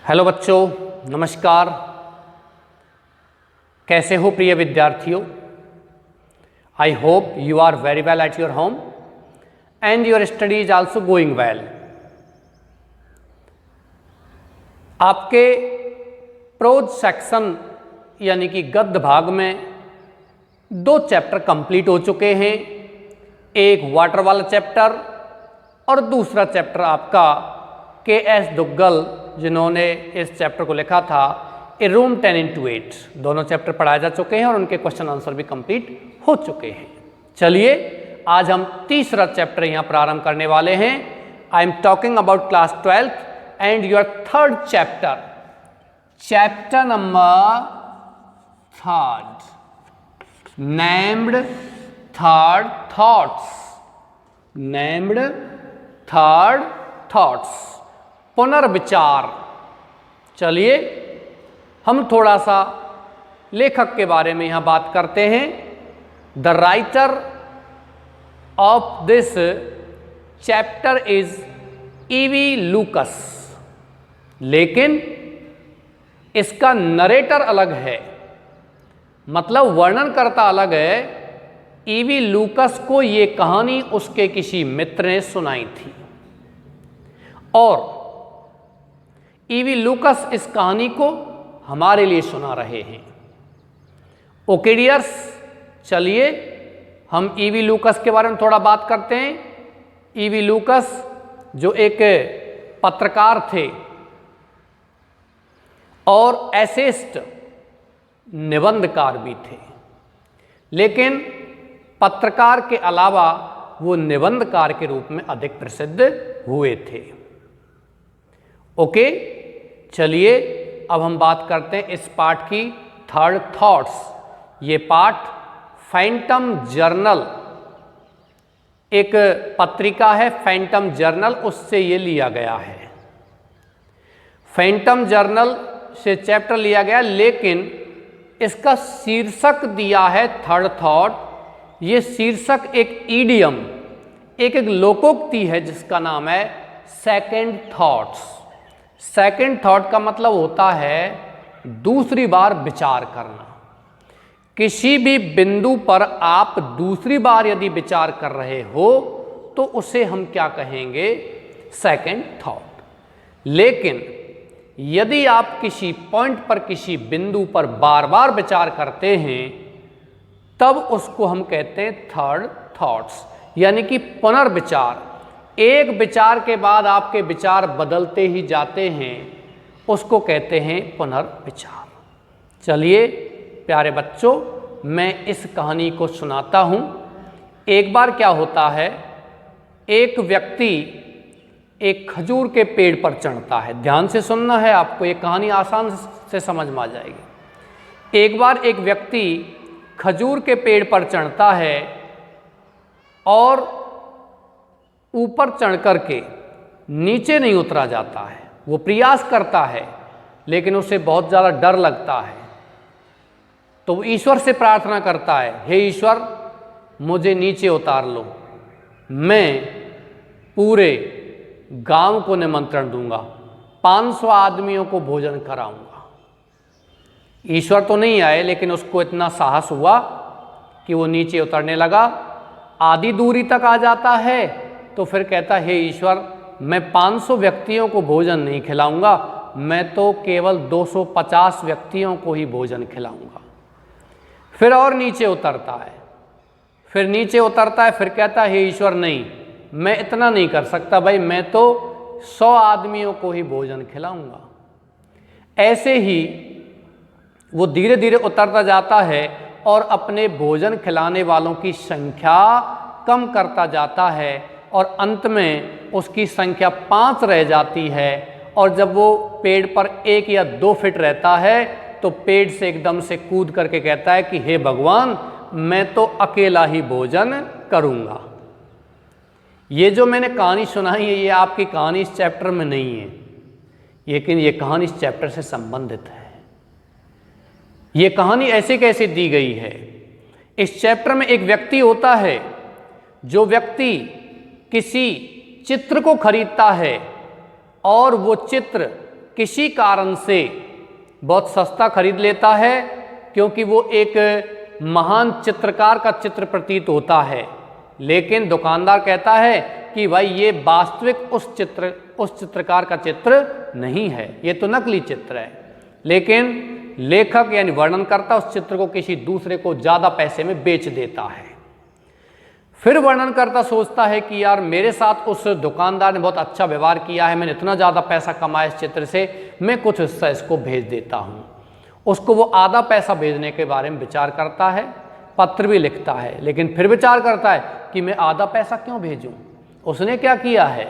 Hello बच्चों, नमस्कार। कैसे हो प्रिय विद्यार्थियों? I hope you are very well at your home and your study is also going well. आपके प्रोज सेक्शन यानी कि गद्य भाग में 2 चैप्टर कंप्लीट हो चुके हैं। एक वाटर वाला चैप्टर और दूसरा चैप्टर आपका के.एस. दुग्गल जिन्होंने इस चैप्टर को लिखा था ए रूम 10x8, दोनों चैप्टर पढ़ाए जा चुके हैं और उनके क्वेश्चन आंसर भी कंप्लीट हो चुके हैं। चलिए आज हम तीसरा चैप्टर यहाँ प्रारंभ करने वाले हैं। I am talking about class 12th and your third chapter, chapter number 3, named third thoughts. Named third thoughts, पुनर्विचार। चलिए हम थोड़ा सा लेखक के बारे में यहाँ बात करते हैं। The writer of this chapter is EV लूकस, लेकिन इसका नरेटर अलग है, मतलब वर्णनकर्ता अलग है। ईवी लूकस को ये कहानी उसके किसी मित्र ने सुनाई थी और ईवी लूकस इस कहानी को हमारे लिए सुना रहे हैं। ओके डियर्स, चलिए हम ईवी लूकस के बारे में थोड़ा बात करते हैं। ईवी लूकस जो एक पत्रकार थे और एसेस्ट निबंधकार भी थे, लेकिन पत्रकार के अलावा वो निबंधकार के रूप में अधिक प्रसिद्ध हुए थे। ओके, चलिए अब हम बात करते हैं इस पाठ की, थर्ड थॉट्स। ये पाठ फैंटम जर्नल, एक पत्रिका है फैंटम जर्नल, उससे ये लिया गया है। फैंटम जर्नल से चैप्टर लिया गया, लेकिन इसका शीर्षक दिया है थर्ड थॉट। ये शीर्षक एक ईडियम, एक लोकोक्ति है जिसका नाम है सेकंड थॉट्स। सेकंड थॉट का मतलब होता है दूसरी बार विचार करना। किसी भी बिंदु पर आप दूसरी बार यदि विचार कर रहे हो तो उसे हम क्या कहेंगे? Second thought. लेकिन यदि आप किसी पॉइंट पर, किसी बिंदु पर बार बार विचार करते हैं तब उसको हम कहते हैं थर्ड थॉट्स, यानी कि पुनर्विचार। एक विचार के बाद आपके विचार बदलते ही जाते हैं, उसको कहते हैं पुनर्विचार। चलिए प्यारे बच्चों, मैं इस कहानी को सुनाता हूँ। एक बार क्या होता है, एक व्यक्ति एक खजूर के पेड़ पर चढ़ता है। ध्यान से सुनना है आपको, ये कहानी आसान से समझ में आ जाएगी। एक बार एक व्यक्ति खजूर के पेड़ पर चढ़ता है और ऊपर चढ़ कर के नीचे नहीं उतरा जाता है। वो प्रयास करता है लेकिन उसे बहुत ज़्यादा डर लगता है, तो वो ईश्वर से प्रार्थना करता है, हे ईश्वर मुझे नीचे उतार लो, मैं पूरे गांव को निमंत्रण दूंगा, 500 आदमियों को भोजन कराऊंगा। ईश्वर तो नहीं आए, लेकिन उसको इतना साहस हुआ कि वो नीचे उतरने लगा। आधी दूरी तक आ जाता है तो फिर कहता, हे ईश्वर मैं 500 व्यक्तियों को भोजन नहीं खिलाऊंगा, मैं तो केवल 250 व्यक्तियों को ही भोजन खिलाऊंगा। फिर और नीचे उतरता है, फिर नीचे उतरता है, फिर कहता है, हे ईश्वर नहीं, मैं इतना नहीं कर सकता भाई, मैं तो 100 आदमियों को ही भोजन खिलाऊंगा। ऐसे ही वो धीरे धीरे उतरता जाता है और अपने भोजन खिलाने वालों की संख्या कम करता जाता है और अंत में उसकी संख्या 5 रह जाती है। और जब वो पेड़ पर 1 या 2 फीट रहता है तो पेड़ से एकदम से कूद करके कहता है कि हे भगवान, मैं तो अकेला ही भोजन करूँगा। ये जो मैंने कहानी सुनाई है, ये आपकी कहानी इस चैप्टर में नहीं है, लेकिन ये कहानी इस चैप्टर से संबंधित है। ये कहानी ऐसे कैसे दी गई है? इस चैप्टर में एक व्यक्ति होता है, जो व्यक्ति किसी चित्र को खरीदता है और वो चित्र किसी कारण से बहुत सस्ता खरीद लेता है, क्योंकि वो एक महान चित्रकार का चित्र प्रतीत होता है, लेकिन दुकानदार कहता है कि भाई ये वास्तविक उस चित्रकार का चित्र नहीं है, ये तो नकली चित्र है। लेकिन लेखक यानी वर्णनकर्ता उस चित्र को किसी दूसरे को ज़्यादा पैसे में बेच देता है। फिर वर्णनकर्ता सोचता है कि यार मेरे साथ उस दुकानदार ने बहुत अच्छा व्यवहार किया है, मैंने इतना ज़्यादा पैसा कमाया इस चित्र से, मैं कुछ हिस्सा इसको भेज देता हूँ। उसको वो आधा पैसा भेजने के बारे में विचार करता है, पत्र भी लिखता है, लेकिन फिर विचार करता है कि मैं आधा पैसा क्यों भेजूँ, उसने क्या किया है,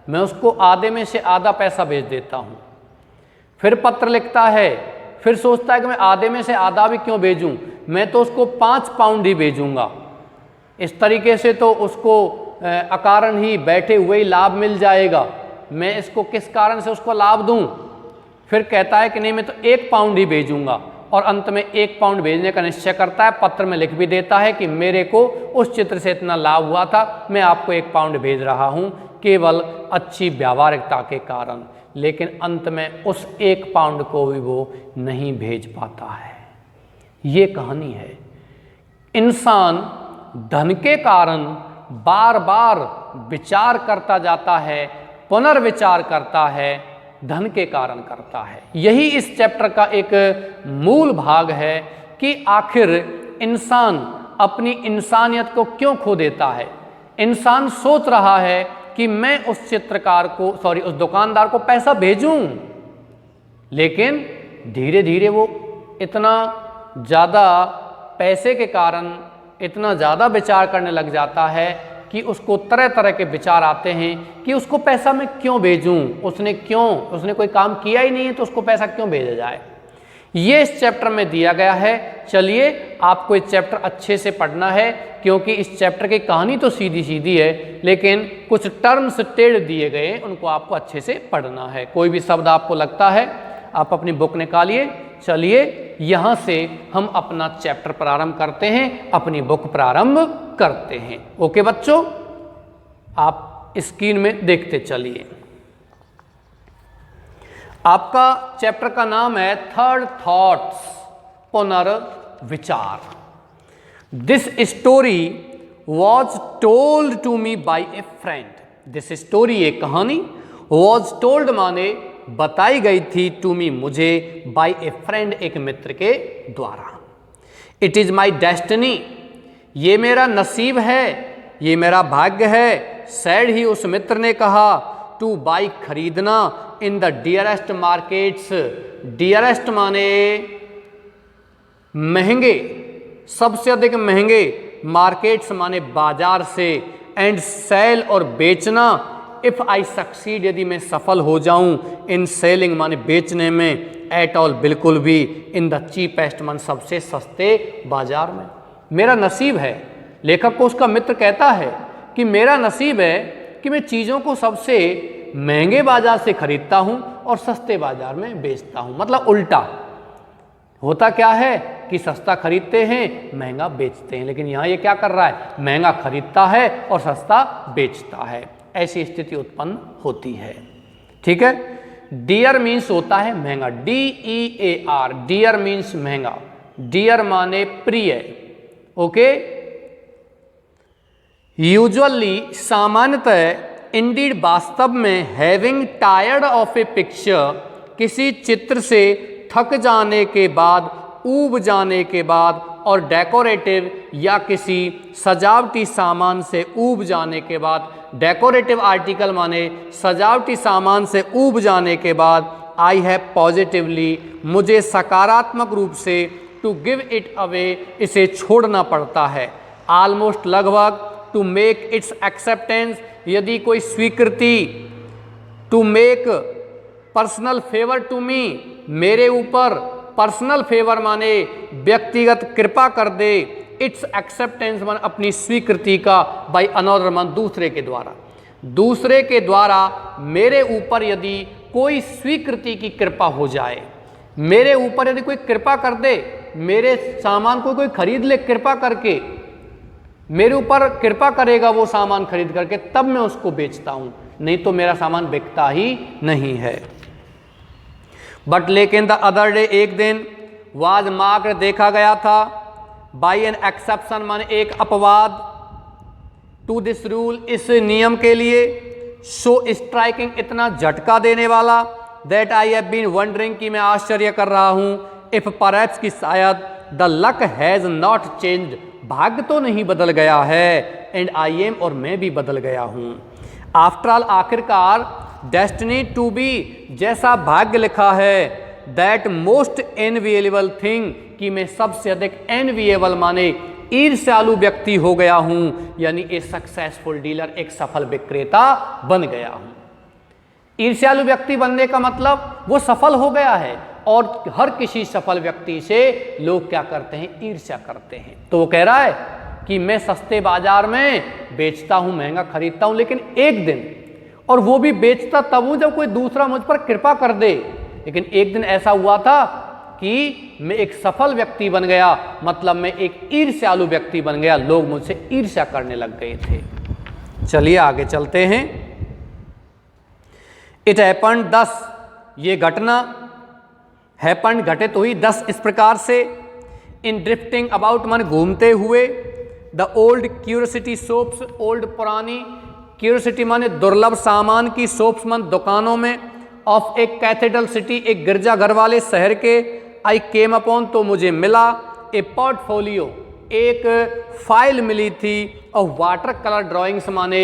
मैं उसको आधे में से आधा पैसा भेज देता हूँ। फिर पत्र लिखता है, फिर सोचता है कि मैं आधे में से आधा भी क्यों भेजूँ, मैं तो उसको 5 पाउंड ही भेजूँगा, इस तरीके से तो उसको अकारण ही बैठे हुए ही लाभ मिल जाएगा, मैं इसको किस कारण से उसको लाभ दूं। फिर कहता है कि नहीं मैं तो 1 पाउंड ही भेजूंगा, और अंत में 1 पाउंड भेजने का निश्चय करता है। पत्र में लिख भी देता है कि मेरे को उस चित्र से इतना लाभ हुआ था, मैं आपको 1 पाउंड भेज रहा हूँ केवल अच्छी व्यावहारिकता के कारण। लेकिन अंत में उस 1 पाउंड को भी वो नहीं भेज पाता है। ये कहानी है। इंसान धन के कारण बार बार विचार करता जाता है, पुनर्विचार करता है, धन के कारण करता है। यही इस चैप्टर का एक मूल भाग है कि आखिर इंसान अपनी इंसानियत को क्यों खो देता है। इंसान सोच रहा है कि मैं उस चित्रकार को उस दुकानदार को पैसा भेजूं, लेकिन धीरे धीरे वो इतना ज़्यादा पैसे के कारण इतना ज़्यादा विचार करने लग जाता है कि उसको तरह तरह के विचार आते हैं कि उसको पैसा मैं क्यों भेजूं, उसने कोई काम किया ही नहीं है तो उसको पैसा क्यों भेजा जाए। ये इस चैप्टर में दिया गया है। चलिए आपको इस चैप्टर अच्छे से पढ़ना है, क्योंकि इस चैप्टर की कहानी तो सीधी सीधी है, लेकिन कुछ टर्म्स टेढ़ दिए गए, उनको आपको अच्छे से पढ़ना है। कोई भी शब्द आपको लगता है आप अपनी बुक निकालिए। चलिए यहाँ से हम अपना चैप्टर प्रारंभ करते हैं, अपनी बुक प्रारंभ करते हैं। ओके बच्चों, आप स्क्रीन में देखते चलिए। आपका चैप्टर का नाम है थर्ड थॉट्स, पुनर्विचार। This story was told to me by a friend. This story, एक कहानी, वॉज टोल्ड माने बताई गई थी, टू मी मुझे, बाय ए फ्रेंड एक मित्र के द्वारा। इट इज माई डेस्टिनी, ये मेरा नसीब है, ये मेरा भाग्य है, सैड ही उस मित्र ने कहा, टू बाई खरीदना, in the dearest markets. Dearest माने महंगे, सबसे अधिक महंगे, मार्केट्स माने बाजार से, एंड सेल और बेचना, इफ़ आई सक्सीड यदि मैं सफल हो जाऊं, इन सेलिंग माने बेचने में, एट ऑल बिल्कुल भी, इन द चीपेस्ट मान सबसे सस्ते बाजार में। मेरा नसीब है, लेखक को उसका मित्र कहता है कि मेरा नसीब है कि मैं चीज़ों को सबसे महंगे बाजार से खरीदता हूं और सस्ते बाजार में बेचता हूं। मतलब उल्टा होता क्या है कि सस्ता खरीदते हैं, महंगा बेचते हैं, लेकिन यहाँ ये क्या कर रहा है, महंगा खरीदता है और सस्ता बेचता है। ऐसी स्थिति उत्पन्न होती है। ठीक है। डियर मीन्स होता है महंगा, DEAR, डियर मीन्स महंगा, डियर माने प्रिय। ओके। यूजुअली सामान्यतः, इंडीड वास्तव में, having tired of A picture, किसी चित्र से थक जाने के बाद, ऊब जाने के बाद, और डेकोरेटिव या किसी सजावटी सामान से ऊब जाने के बाद, डेकोरेटिव आर्टिकल माने सजावटी सामान से ऊब जाने के बाद, आई हैव पॉजिटिवली, मुझे सकारात्मक रूप से, टू गिव इट अवे, इसे छोड़ना पड़ता है, ऑलमोस्ट लगभग, टू मेक इट्स एक्सेप्टेंस, यदि कोई स्वीकृति, to make personal favour to me, मेरे ऊपर, पर्सनल फेवर माने व्यक्तिगत कृपा कर दे, इट्स एक्सेप्टेंस मान अपनी स्वीकृति का, बाय अनदर मान दूसरे के द्वारा, दूसरे के द्वारा मेरे ऊपर यदि कोई स्वीकृति की कृपा हो जाए, मेरे ऊपर यदि कोई कृपा कर दे, मेरे सामान को कोई खरीद ले कृपा करके, मेरे ऊपर कृपा करेगा वो सामान खरीद करके, तब मैं उसको बेचता हूं, नहीं तो मेरा सामान बिकता ही नहीं है। बट लेकिन द अदर डे, एक दिन, वाज मार्क्ड, देखा गया था, बाई एन एक्सेप्शन, माने एक अपवाद, टू दिस रूल, इस नियम के लिए, सो स्ट्राइकिंग, इतना झटका देने वाला, that I have been wondering, कि मैं आश्चर्य कर रहा हूं, इफ परहैप्स, की शायद, the luck has not changed, भाग्य तो नहीं बदल गया है, एंड आई एम, और मैं भी बदल गया हूं। आफ्टर ऑल, आखिरकार, डेस्टिनी टू बी, जैसा भाग्य लिखा है, दैट मोस्ट एनविएबल थिंग, कि मैं सबसे अधिक एनविएबल माने ईर्ष्यालु व्यक्ति हो गया हूं, यानी ए सक्सेसफुल डीलर, एक सफल विक्रेता बन गया हूं। ईर्ष्यालु व्यक्ति बनने का मतलब वो सफल हो गया है, और हर किसी सफल व्यक्ति से लोग क्या करते हैं, ईर्ष्या करते हैं। तो वो कह रहा है कि मैं सस्ते बाजार में बेचता हूं, महंगा खरीदता हूं, लेकिन एक दिन, और वो भी बेचता तब हूं जब कोई दूसरा मुझ पर कृपा कर दे, लेकिन एक दिन ऐसा हुआ था कि मैं एक सफल व्यक्ति बन गया, मतलब मैं एक ईर्ष्यालु व्यक्ति बन गया, लोग मुझसे ईर्ष्या करने लग गए थे। चलिए आगे चलते हैं। इट हैपेंड 10, ये घटना हैपेंड, घटित हुई 10 इस प्रकार से, इन ड्रिफ्टिंग अबाउट, मन घूमते हुए, the old curiosity shops, old पुरानी, क्यूरियोसिटी माने दुर्लभ सामान की, शॉप्स मन दुकानों में, ऑफ एक कैथेड्रल सिटी, एक गिरजाघर वाले शहर के, आई केम अपॉन, तो मुझे मिला, ए पोर्टफोलियो, एक फाइल मिली थी, और वाटर कलर ड्राइंग्स माने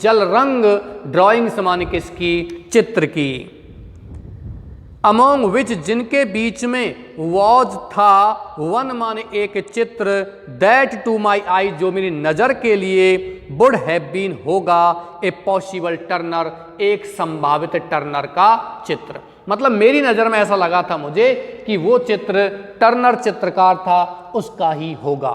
जल रंग ड्राइंग्स माने किसकी, चित्र की, अमोंग विच, जिनके बीच में, वॉज था, वन माने एक चित्र, दैट टू माई आई, जो मेरी नजर के लिए, वुड हैव बीन, होगा, ए पॉसिबल टर्नर, एक संभावित टर्नर का चित्र, मतलब मेरी नजर में ऐसा लगा था मुझे कि वो चित्र टर्नर चित्रकार था, उसका ही होगा।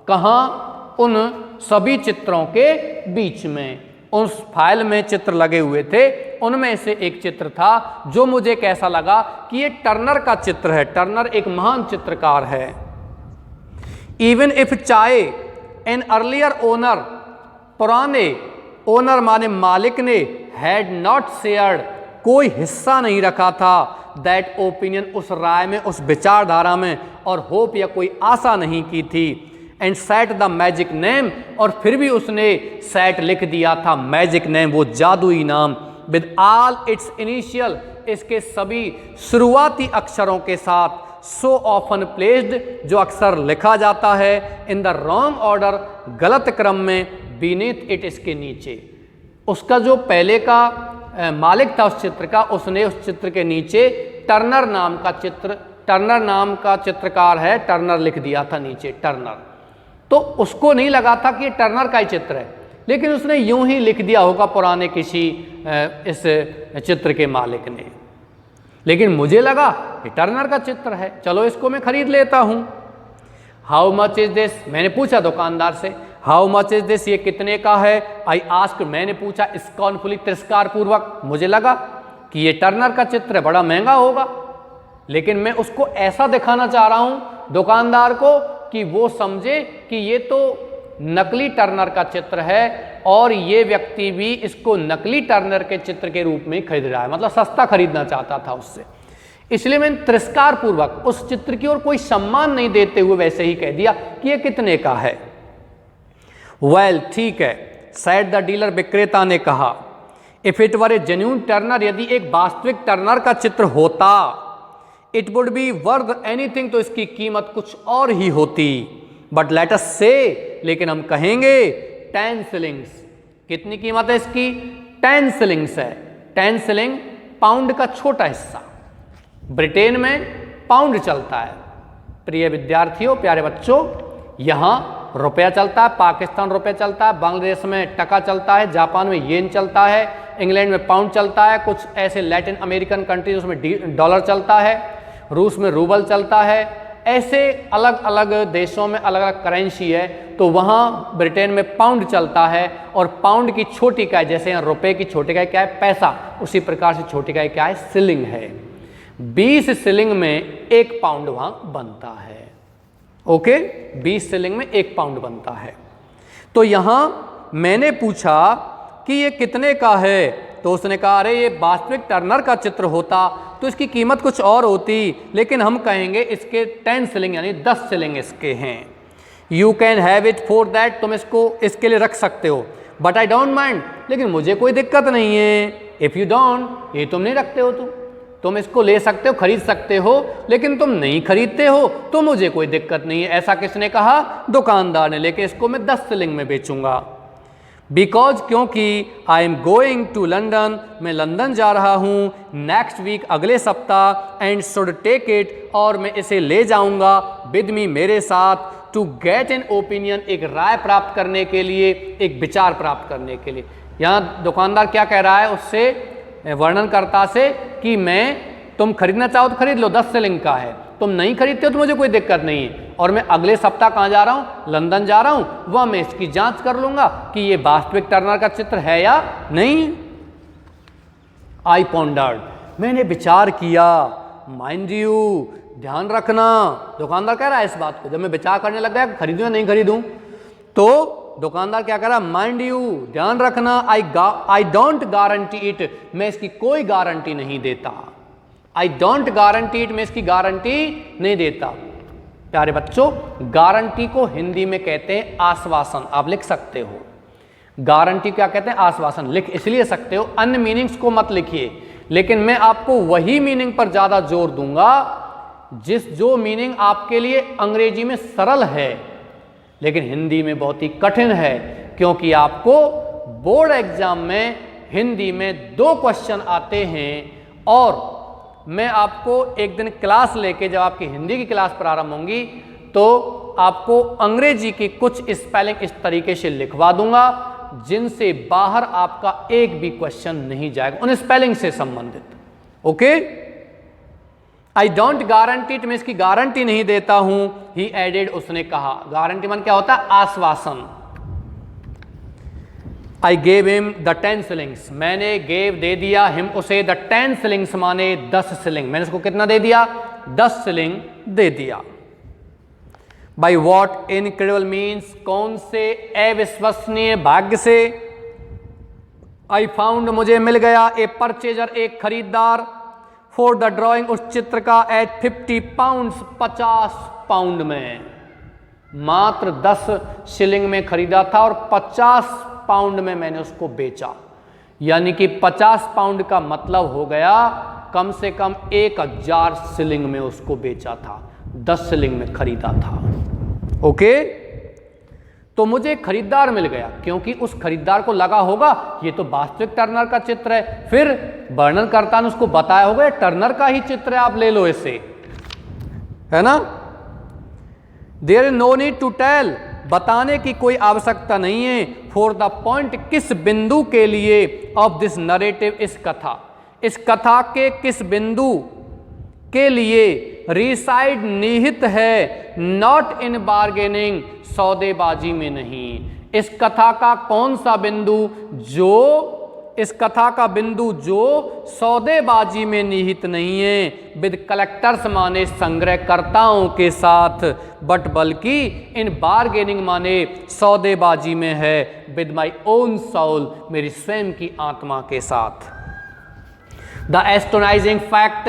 कहाँ, उन सभी चित्रों के बीच में, उस फाइल में चित्र लगे हुए थे, उनमें से एक चित्र था जो मुझे कैसा लगा कि ये टर्नर का चित्र है, टर्नर एक महान चित्रकार है। इवन इफ चाहे एन अर्लियर ओनर, पुराने ओनर माने मालिक ने, हैड नॉट शेयर्ड, कोई हिस्सा नहीं रखा था, दैट ओपिनियन, उस राय में, उस विचारधारा में, और होप, या कोई आशा नहीं की थी, and set the magic name, और फिर भी उसने सेट लिख दिया था, मैजिक नेम, वो जादुई नाम, विद ऑल इट्स इनिशियल, इसके सभी शुरुआती अक्षरों के साथ, सो ऑफन प्लेस्ड, जो अक्सर लिखा जाता है, इन द रॉन्ग ऑर्डर, गलत क्रम में, बीनीथ इट, इसके नीचे। उसका जो पहले का मालिक था उस चित्र का, उसने उस चित्र के नीचे टर्नर नाम का चित्र, टर्नर नाम का चित्रकार है, टर्नर लिख दिया था नीचे, टर्नर। तो उसको नहीं लगा था कि ये टर्नर का ही चित्र है, लेकिन उसने यूं ही लिख दिया होगा पुराने किसी इस चित्र के मालिक ने, लेकिन मुझे लगा कि टर्नर का चित्र है, चलो इसको मैं खरीद लेता हूं। हाउ मच इज दिस, मैंने पूछा दुकानदार से, हाउ मच इज दिस, ये कितने का है। आई आस्क, मैंने पूछा स्कॉर्नफुली, तिरस्कार पूर्वक, मुझे लगा कि ये टर्नर का चित्र है, बड़ा महंगा होगा, लेकिन मैं उसको ऐसा दिखाना चाह रहा हूं दुकानदार को कि वो समझे कि ये तो नकली टर्नर का चित्र है, और ये व्यक्ति भी इसको नकली टर्नर के चित्र के रूप में खरीद रहा है, मतलब सस्ता खरीदना चाहता था उससे। इसलिए मैंने तिरस्कार पूर्वक उस चित्र की ओर कोई सम्मान नहीं देते हुए वैसे ही कह दिया कि ये कितने का है। वेल, ठीक है, सैड द डीलर, विक्रेता ने कहा, if it were A genuine Turner, यदि एक वास्तविक टर्नर का चित्र होता, it would B worth anything, तो इसकी कीमत कुछ और ही होती, बट लेट अस से, लेकिन हम कहेंगे 10 शिलिंग्स। कितनी कीमत है इसकी? 10 शिलिंग्स है। 10 शिलिंग पाउंड का छोटा हिस्सा, ब्रिटेन में पाउंड चलता है। प्रिय विद्यार्थियों, प्यारे बच्चों, यहाँ रुपया चलता है, पाकिस्तान रुपया चलता है, बांग्लादेश में टका चलता है, जापान में येन चलता है, इंग्लैंड में पाउंड चलता है, कुछ ऐसे लैटिन अमेरिकन कंट्रीज उसमें डॉलर चलता है, रूस में रूबल चलता है। ऐसे अलग अलग देशों में अलग अलग करेंसी है, तो वहाँ ब्रिटेन में पाउंड चलता है, और पाउंड की छोटी इकाई, जैसे यहाँ रुपए की छोटी इकाई क्या है? पैसा, उसी प्रकार से छोटी इकाई क्या है? शिलिंग है। 20 शिलिंग में 1 पाउंड वहाँ बनता है। ओके, 20 शिलिंग में 1 पाउंड बनता है। तो यहाँ मैंने पूछा कि ये कितने का है, तो उसने कहा अरे ये वास्तविक टर्नर का चित्र होता तो इसकी कीमत कुछ और होती, लेकिन हम कहेंगे इसके 10 शिलिंग यानी 10 शिलिंग इसके हैं। You can have it for that, तुम इसको इसके लिए रख सकते हो, बट आई डोंट माइंड, लेकिन मुझे कोई दिक्कत नहीं है। इफ़ यू डोंट, ये तुम नहीं रखते हो, तुम इसको ले सकते हो, खरीद सकते हो, लेकिन तुम नहीं खरीदते हो तो मुझे कोई दिक्कत नहीं है। ऐसा किसने कहा? दुकानदार ने। लेकिन इसको मैं 10 शिलिंग में बेचूंगा। बिकॉज, क्योंकि I am going to London, मैं लंदन जा रहा हूँ, नेक्स्ट वीक अगले सप्ताह, एंड शुड टेक इट, और मैं इसे ले जाऊंगा, विद मी मेरे साथ, टू गेट एन ओपिनियन, एक राय प्राप्त करने के लिए, एक विचार प्राप्त करने के लिए। यहाँ दुकानदार क्या कह रहा है उससे, वर्णनकर्ता से, कि तुम खरीदना चाहो तो खरीद लो, 10 शिलिंग का है, तुम नहीं खरीदते हो तो मुझे कोई दिक्कत नहीं है, और मैं अगले सप्ताह कहाँ जा रहा हूँ? लंदन जा रहा हूँ, वह मैं इसकी जांच कर लूंगा कि ये वास्तविक टर्नर का चित्र है या नहीं। आई पॉन्डर्ड, मैंने विचार किया, माइंड यू, ध्यान रखना, दुकानदार कह रहा है इस बात को। जब मैं विचार करने लग गया खरीदूं या नहीं खरीदूं, तो दुकानदार क्या कह रहा है? माइंड यू, ध्यान रखना, आई डोंट गारंटी इट, मैं इसकी कोई गारंटी नहीं देता। आई डोंट गारंटी इट, मैं इसकी गारंटी नहीं देता। प्यारे बच्चों, गारंटी को हिंदी में कहते हैं आश्वासन, आप लिख सकते हो। गारंटी क्या कहते हैं? आश्वासन। लिख इसलिए सकते हो, अन्य मीनिंग्स को मत लिखिए, लेकिन मैं आपको वही मीनिंग पर ज्यादा जोर दूंगा जो मीनिंग आपके लिए अंग्रेजी में सरल है, लेकिन हिंदी में बहुत ही कठिन है, क्योंकि आपको बोर्ड एग्जाम में हिंदी में 2 क्वेश्चन आते हैं, और मैं आपको एक दिन क्लास लेके, जब आपकी हिंदी की क्लास प्रारंभ होंगी, तो आपको अंग्रेजी की कुछ स्पेलिंग इस तरीके से लिखवा दूंगा जिनसे बाहर आपका एक भी क्वेश्चन नहीं जाएगा, उन स्पेलिंग से संबंधित। Okay, I don't guarantee it, मैं इसकी गारंटी नहीं देता हूं। ही एडेड, उसने कहा। गारंटी मान क्या होता है? आश्वासन। I gave him the 10 shillings, मैंने गेव दे दिया, हिम उसे, द 10 शिलिंग्स माने 10 शिलिंग, मैंने उसको कितना दे दिया? 10 शिलिंग दे दिया। बाई वॉट इनक्रेडिबल मीन्स, कौन से अविश्वसनीय भाग्य से? आई फाउंड, मुझे मिल गया, ए परचेजर, एक खरीदार, फॉर द ड्रॉइंग, उस चित्र का, एट 50 पाउंड्स, 50 पाउंड में। मात्र 10 शिलिंग में खरीदा था और 50 पाउंड में मैंने उसको बेचा, यानी कि 50 पाउंड का मतलब हो गया कम से कम 1000 शिलिंग में उसको बेचा था, 10 शिलिंग में खरीदा था। ओके, तो मुझे खरीदार मिल गया, क्योंकि उस खरीदार को लगा होगा ये तो वास्तविक टर्नर का चित्र है, फिर वर्णनकर्ता ने उसको बताया होगा टर्नर का ही चित्र है, आप ले लो इसे, है ना। There is no need to tell, बताने की कोई आवश्यकता नहीं है। फॉर द पॉइंट, किस बिंदु के लिए, ऑफ दिस नरेटिव, इस कथा के किस बिंदु के लिए, रिसाइड निहित है, नॉट इन बार्गेनिंग, सौदेबाजी में नहीं। इस कथा का कौन सा बिंदु? इस कथा का बिंदु जो सौदेबाजी में निहित नहीं है, विद कलेक्टर्स माने संग्रहकर्ताओं के साथ, बट बल्कि इन बार्गेनिंग माने सौदेबाजी में है, विद माई ओन सोल, मेरी स्वयं की आत्मा के साथ। द एस्टोनाइजिंग फैक्ट,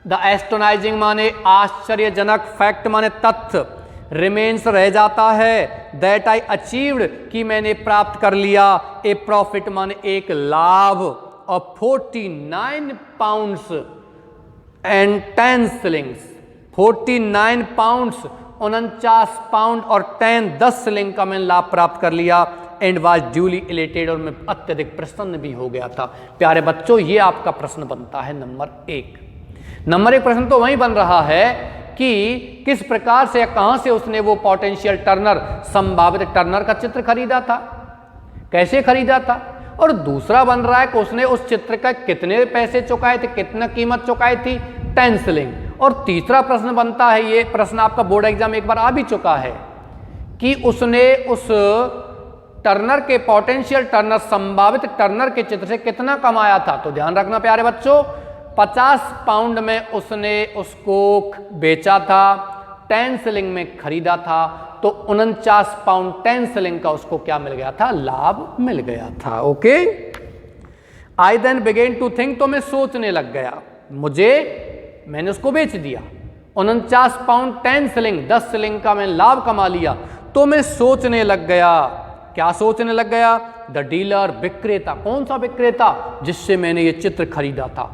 द एस्टोनाइजिंग माने आश्चर्यजनक, फैक्ट माने तथ्य, रिमेन्स रह जाता है, दैट आई अचीव्ड, कि मैंने प्राप्त कर लिया, ए प्रॉफिट माने एक लाभ, और 49 pounds and 10 shillings, 49 pounds 49 pound और 10 शिलिंग का मैंने लाभ प्राप्त कर लिया, एंड वाज ड्यूली इलेटेड, और मैं अत्यधिक प्रसन्न भी हो गया था। प्यारे बच्चों, ये आपका प्रश्न बनता है नंबर 1। नंबर 1 प्रश्न तो वही बन रहा है कि किस प्रकार से या कहां से उसने वो पोटेंशियल टर्नर, संभावित टर्नर का चित्र खरीदा था, कैसे खरीदा था, और दूसरा बन रहा है कि उसने उस चित्र का कितने पैसे चुकाए थे, कितना कीमत चुकाई थी, 10 शिलिंग। और तीसरा प्रश्न बनता है, ये प्रश्न आपका बोर्ड एग्जाम एक बार आ भी चुका है, कि उसने उस टर्नर के, पोटेंशियल टर्नर, संभावित टर्नर के चित्र से कितना कमाया था। तो ध्यान रखना प्यारे बच्चों, 50 पाउंड में उसने उसको बेचा था, 10 शिलिंग में खरीदा था, तो 49 पाउंड 10 शिलिंग का उसको क्या मिल गया था? लाभ मिल गया था। Okay, I then began to think, तो मैं सोचने लग गया, मैंने उसको बेच दिया, 49 पाउंड 10 शिलिंग, 10 शिलिंग का मैं लाभ कमा लिया, तो मैं सोचने लग गया। क्या सोचने लग गया? द डीलर, विक्रेता। कौन सा विक्रेता? जिससे मैंने ये चित्र खरीदा था,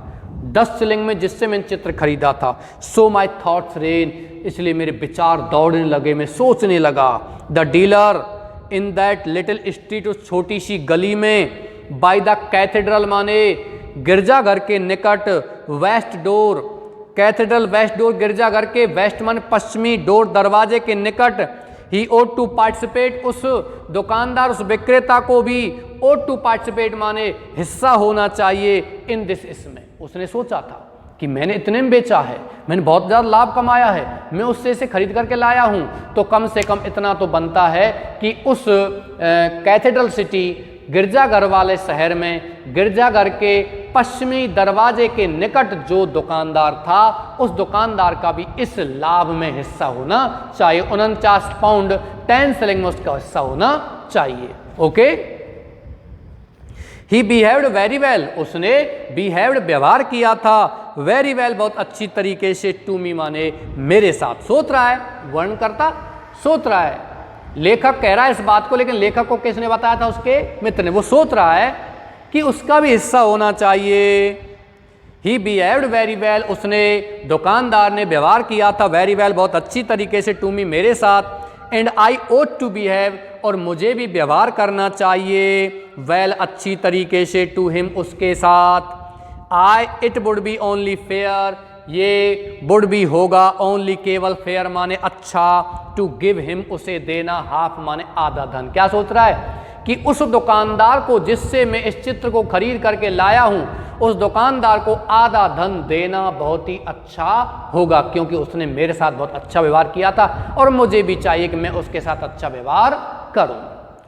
10 शिलिंग में जिससे मैंने चित्र खरीदा था। सो माई थॉट्स रेन, इसलिए मेरे विचार दौड़ने लगे, मैं सोचने लगा। The dealer in that little street, उस छोटी सी गली में, बाय द कैथेड्रल माने गिरजाघर के निकट, west door, cathedral west door गिरजाघर के, वेस्ट माने पश्चिमी, डोर दरवाजे के निकट, ही ओट टू पार्टिसिपेट, उस दुकानदार उस विक्रेता को भी ओट टू पार्टिसिपेट माने हिस्सा होना चाहिए इन दिस, इसमें उसने सोचा था कि मैंने इतने में बेचा है, मैंने बहुत ज़्यादा लाभ कमाया है, मैं उससे इसे खरीद करके लाया हूं, तो कम से कम इतना तो बनता है कि उस कैथेड्रल सिटी गिरजाघर वाले शहर में, गिरजाघर के पश्चिमी दरवाजे के निकट जो दुकानदार था, उस दुकानदार का भी इस लाभ में हिस्सा होना चाहिए। 49 पाउंड 10 शिलिंग में उसका हिस्सा होना चाहिए। ओके, ही बिहेव्ड वेरी वेल, उसने बिहेव्ड व्यवहार किया था, वेरी वेल बहुत अच्छी तरीके से, टू मी माने मेरे साथ। सोच रहा है, वर्णनकर्ता सोच रहा है, लेखक कह रहा है इस बात को, लेकिन लेखक को किसने बताया था? उसके मित्र ने। वो सोच रहा है कि उसका भी हिस्सा होना चाहिए। ही बिहेव्ड वेरी वेल, उसने, दुकानदार ने व्यवहार किया था वेरी वेल बहुत अच्छी तरीके से, टू मी मेरे साथ, and I ought to behave, और मुझे भी व्यवहार करना चाहिए वेल अच्छी तरीके से, टू हिम उसके साथ। I it would be only fair, ये वुड भी होगा ओनली केवल, फेयर माने अच्छा, टू गिव हिम उसे देना, हाफ माने आधा धन। क्या सोच रहा है कि उस दुकानदार को जिससे मैं इस चित्र को खरीद करके लाया हूं, उस दुकानदार को आधा धन देना बहुत ही अच्छा होगा, क्योंकि उसने मेरे साथ बहुत अच्छा व्यवहार किया था और मुझे भी चाहिए कि मैं उसके साथ अच्छा व्यवहार करूं।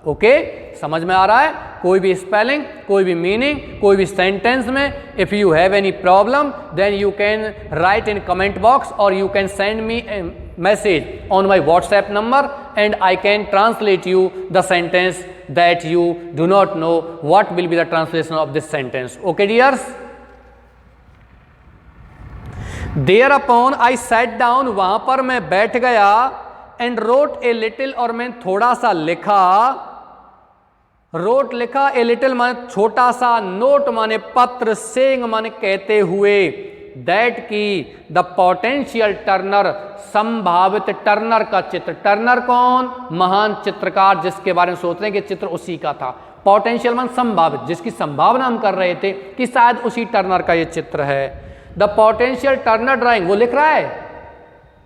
ओके, समझ में आ रहा है? कोई भी स्पेलिंग, कोई भी मीनिंग, कोई भी सेंटेंस में if you have any problem then you can write in comment box और you can send me a message on my WhatsApp number and I can translate you the sentence that you do not know what will be the translation of this sentence. Okay dears, thereupon I sat down, वहां पर मैं बैठ गया, and wrote a little, और मैं थोड़ा सा लिखा, wrote लिखा, a little माने छोटा सा, note माने पत्र, saying माने कहते हुए, दैट की द पोटेंशियल टर्नर, संभावित टर्नर का चित्र। टर्नर कौन? महान चित्रकार जिसके बारे में सोच रहे हैं कि चित्र उसी का था। पोटेंशियल मान संभावित, जिसकी संभावना हम कर रहे थे कि शायद उसी टर्नर का ये चित्र है। द पोटेंशियल टर्नर ड्राइंग, वो लिख रहा है,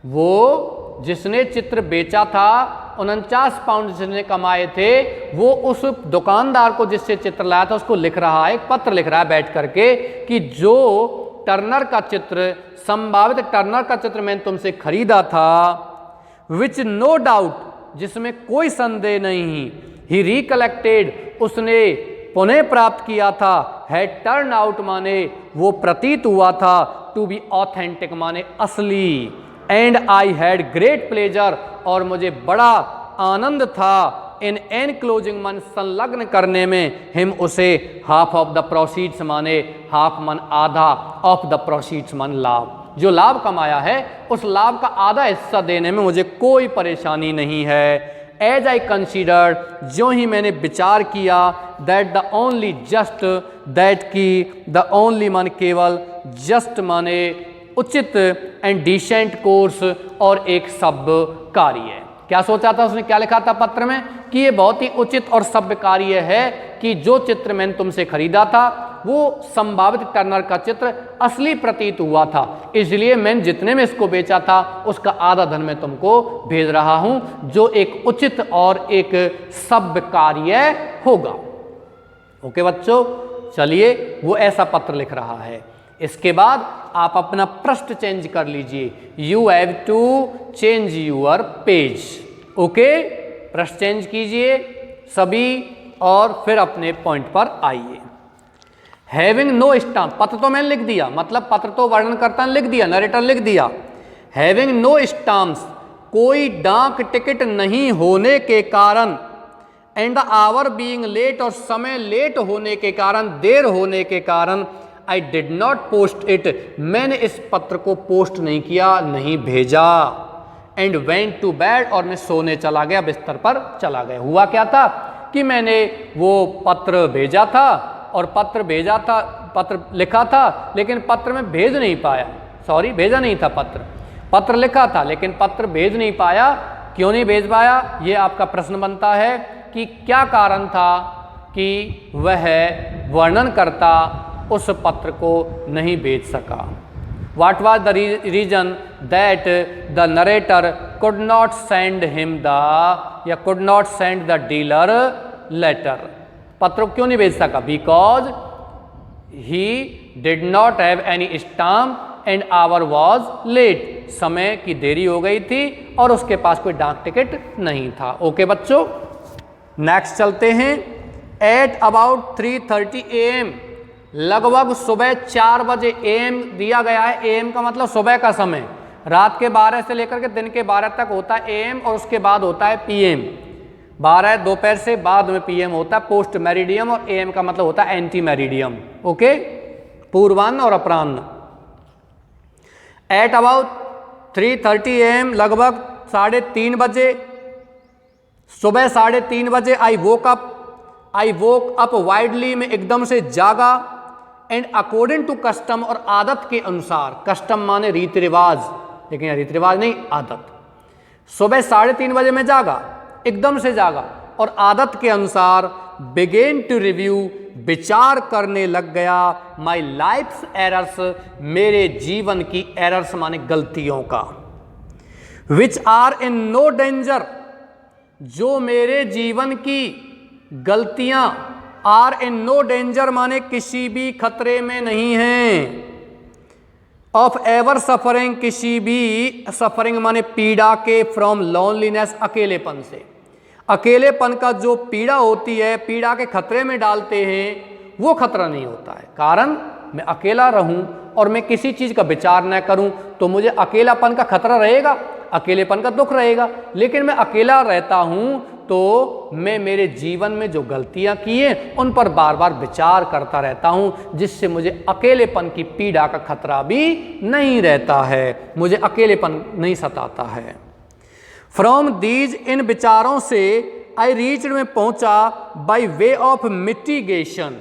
वो जिसने चित्र बेचा था, 49 पाउंड जिसने कमाए थे, वो उस दुकानदार को जिससे चित्र लाया था उसको लिख रहा है, एक पत्र लिख रहा है बैठ करके कि जो टर्नर का चित्र, संभावित टर्नर का चित्र मैंने तुमसे खरीदा था, विच नो डाउट, जिसमें कोई संदेह नहीं, ही रिकलेक्टेड, उसने पुनः प्राप्त किया था, हैड टर्न आउट माने वो प्रतीत हुआ था, टू बी ऑथेंटिक माने असली, and I had great pleasure, और मुझे बड़ा आनंद था, इन एनक्लोजिंग मन संलग्न करने में, हिम उसे, हाफ ऑफ द प्रोसीड्स माने हाफ मन आधा, ऑफ द प्रोसीड्स मन लाभ, जो लाभ कमाया है उस लाभ का आधा हिस्सा देने में मुझे कोई परेशानी नहीं है। एज आई कंसिडर्ड, जो ही मैंने विचार किया, that the only just, that की द ओनली मन केवल, जस्ट माने उचित, एंड डिसेंट कोर्स, और एक सभ्य कार्य। क्या सोचा था उसने, क्या लिखा था पत्र में कि ये बहुत ही उचित और सभ्य कार्य है कि जो चित्र मैंने तुमसे खरीदा था वो संभावित टर्नर का चित्र असली प्रतीत हुआ था, इसलिए मैंने जितने में इसको बेचा था उसका आधा धन मैं तुमको भेज रहा हूं, जो एक उचित और एक सभ्य कार्य होगा। ओके बच्चों, चलिए वो ऐसा पत्र लिख रहा है। इसके बाद आप अपना पृष्ठ चेंज कर लीजिए, you have to change your page. Okay, पृष्ठ चेंज कीजिए सभी और फिर अपने पॉइंट पर आइए। हैविंग नो स्टाम्प, पत्र तो मैंने लिख दिया, मतलब पत्र तो वर्णनकर्ता ने लिख दिया, नरेटर लिख दिया। हैविंग नो स्टाम्प्स, कोई डाक टिकट नहीं होने के कारण, and the hour being late, और समय लेट होने के कारण, देर होने के कारण, I did not post it, मैंने इस पत्र को पोस्ट नहीं किया, नहीं भेजा। एंड वेंट टू बेड, और मैं सोने चला गया, बिस्तर पर चला गया। हुआ क्या था कि मैंने वो पत्र भेजा था, और पत्र लिखा था, लेकिन पत्र में भेज नहीं पाया, सॉरी भेजा नहीं था पत्र लिखा था लेकिन पत्र भेज नहीं पाया। क्यों नहीं भेज पाया, ये आपका प्रश्न बनता है कि क्या कारण था कि वह वर्णनकर्ता उस पत्र को नहीं भेज सका। What was the reason that the narrator could not send him या could not send the dealer letter? पत्र को क्यों नहीं भेज सका? Because he did not have any stamp and hour was late. समय की देरी हो गई थी और उसके पास कोई डाक टिकट नहीं था। ओके बच्चों, नेक्स्ट चलते हैं। At about 3:30 AM, लगभग सुबह 4 बजे, AM दिया गया है, AM का मतलब सुबह का समय, रात के 12 से लेकर के दिन के 12 तक होता है AM, और उसके बाद होता है PM। 12 दोपहर से बाद में PM होता है, पोस्ट मेरिडियम, और AM का मतलब होता है एंटी मेरिडियम। ओके, पूर्वाह्न और अपराह्न। एट अबाउट 3:30 AM, लगभग 3:30 बजे, सुबह 3:30 बजे, आई वोक अप वाइडली, में एकदम से जागा। एंड अकॉर्डिंग टू कस्टम, और आदत के अनुसार, कस्टम माने रीति रिवाज, लेकिन रीति रिवाज नहीं, आदत। सुबह 3:30 बजे में जागा, एकदम से जागा, और आदत के अनुसार बिगेन टू रिव्यू, विचार करने लग गया, माई लाइफ्स एरर्स, मेरे जीवन की एरर्स माने गलतियों का, which are in no danger, जो मेरे जीवन की गलतियां, आर इन नो डेंजर माने किसी भी खतरे में नहीं हैं, ऑफ एवर सफरिंग, किसी भी सफरिंग माने पीड़ा के, फ्रॉम लोनलीनेस, अकेलेपन से, अकेलेपन का जो पीड़ा होती है, पीड़ा के खतरे में डालते हैं, वो खतरा नहीं होता है। कारण मैं अकेला रहूं और मैं किसी चीज का विचार न करूं तो मुझे अकेलापन का खतरा रहेगा, अकेलेपन का दुख रहेगा। लेकिन मैं अकेला रहता हूं तो मैं मेरे जीवन में जो गलतियां की हैं उन पर बार बार विचार करता रहता हूं, जिससे मुझे अकेलेपन की पीड़ा का खतरा भी नहीं रहता है, मुझे अकेलेपन नहीं सताता है। फ्रॉम दीज, इन विचारों से, आई रीच्ड, में पहुंचा, by way of mitigation,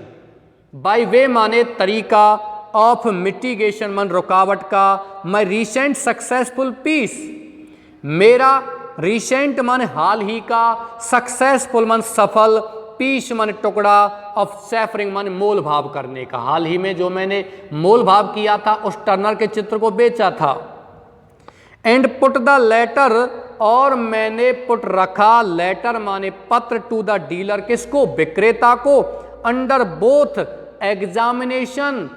by वे माने तरीका, ऑफ मिटिगेशन मन रुकावट का, माई रिसेंट सक्सेसफुल पीस, मेरा रिसेंट मन हाल ही का, सक्सेसफुल मन सफल, पीस मन टुकड़ा, ऑफ सैफरिंग मन मोल भाव करने का, हाल ही में जो मैंने मोल भाव किया था उस टर्नर के चित्र को बेचा था। एंड पुट द लेटर, और मैंने पुट रखा, लेटर माने पत्र, टू द डीलर, किसको, विक्रेता को, अंडर बोथ एग्जामिनेशन,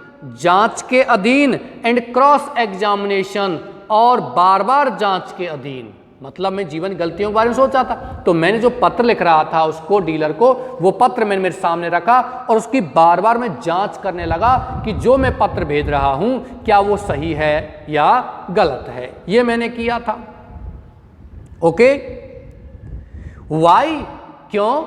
जांच के अधीन, एंड क्रॉस एग्जामिनेशन, और बार बार जांच के अधीन। मतलब मैं जीवन गलतियों के बारे में सोचा था, तो मैंने जो पत्र लिख रहा था उसको, डीलर को, वो पत्र मैंने मेरे सामने रखा और उसकी बार बार मैं जांच करने लगा कि जो मैं पत्र भेज रहा हूं क्या वो सही है या गलत है। ये मैंने किया था। ओके, वाई, क्यों,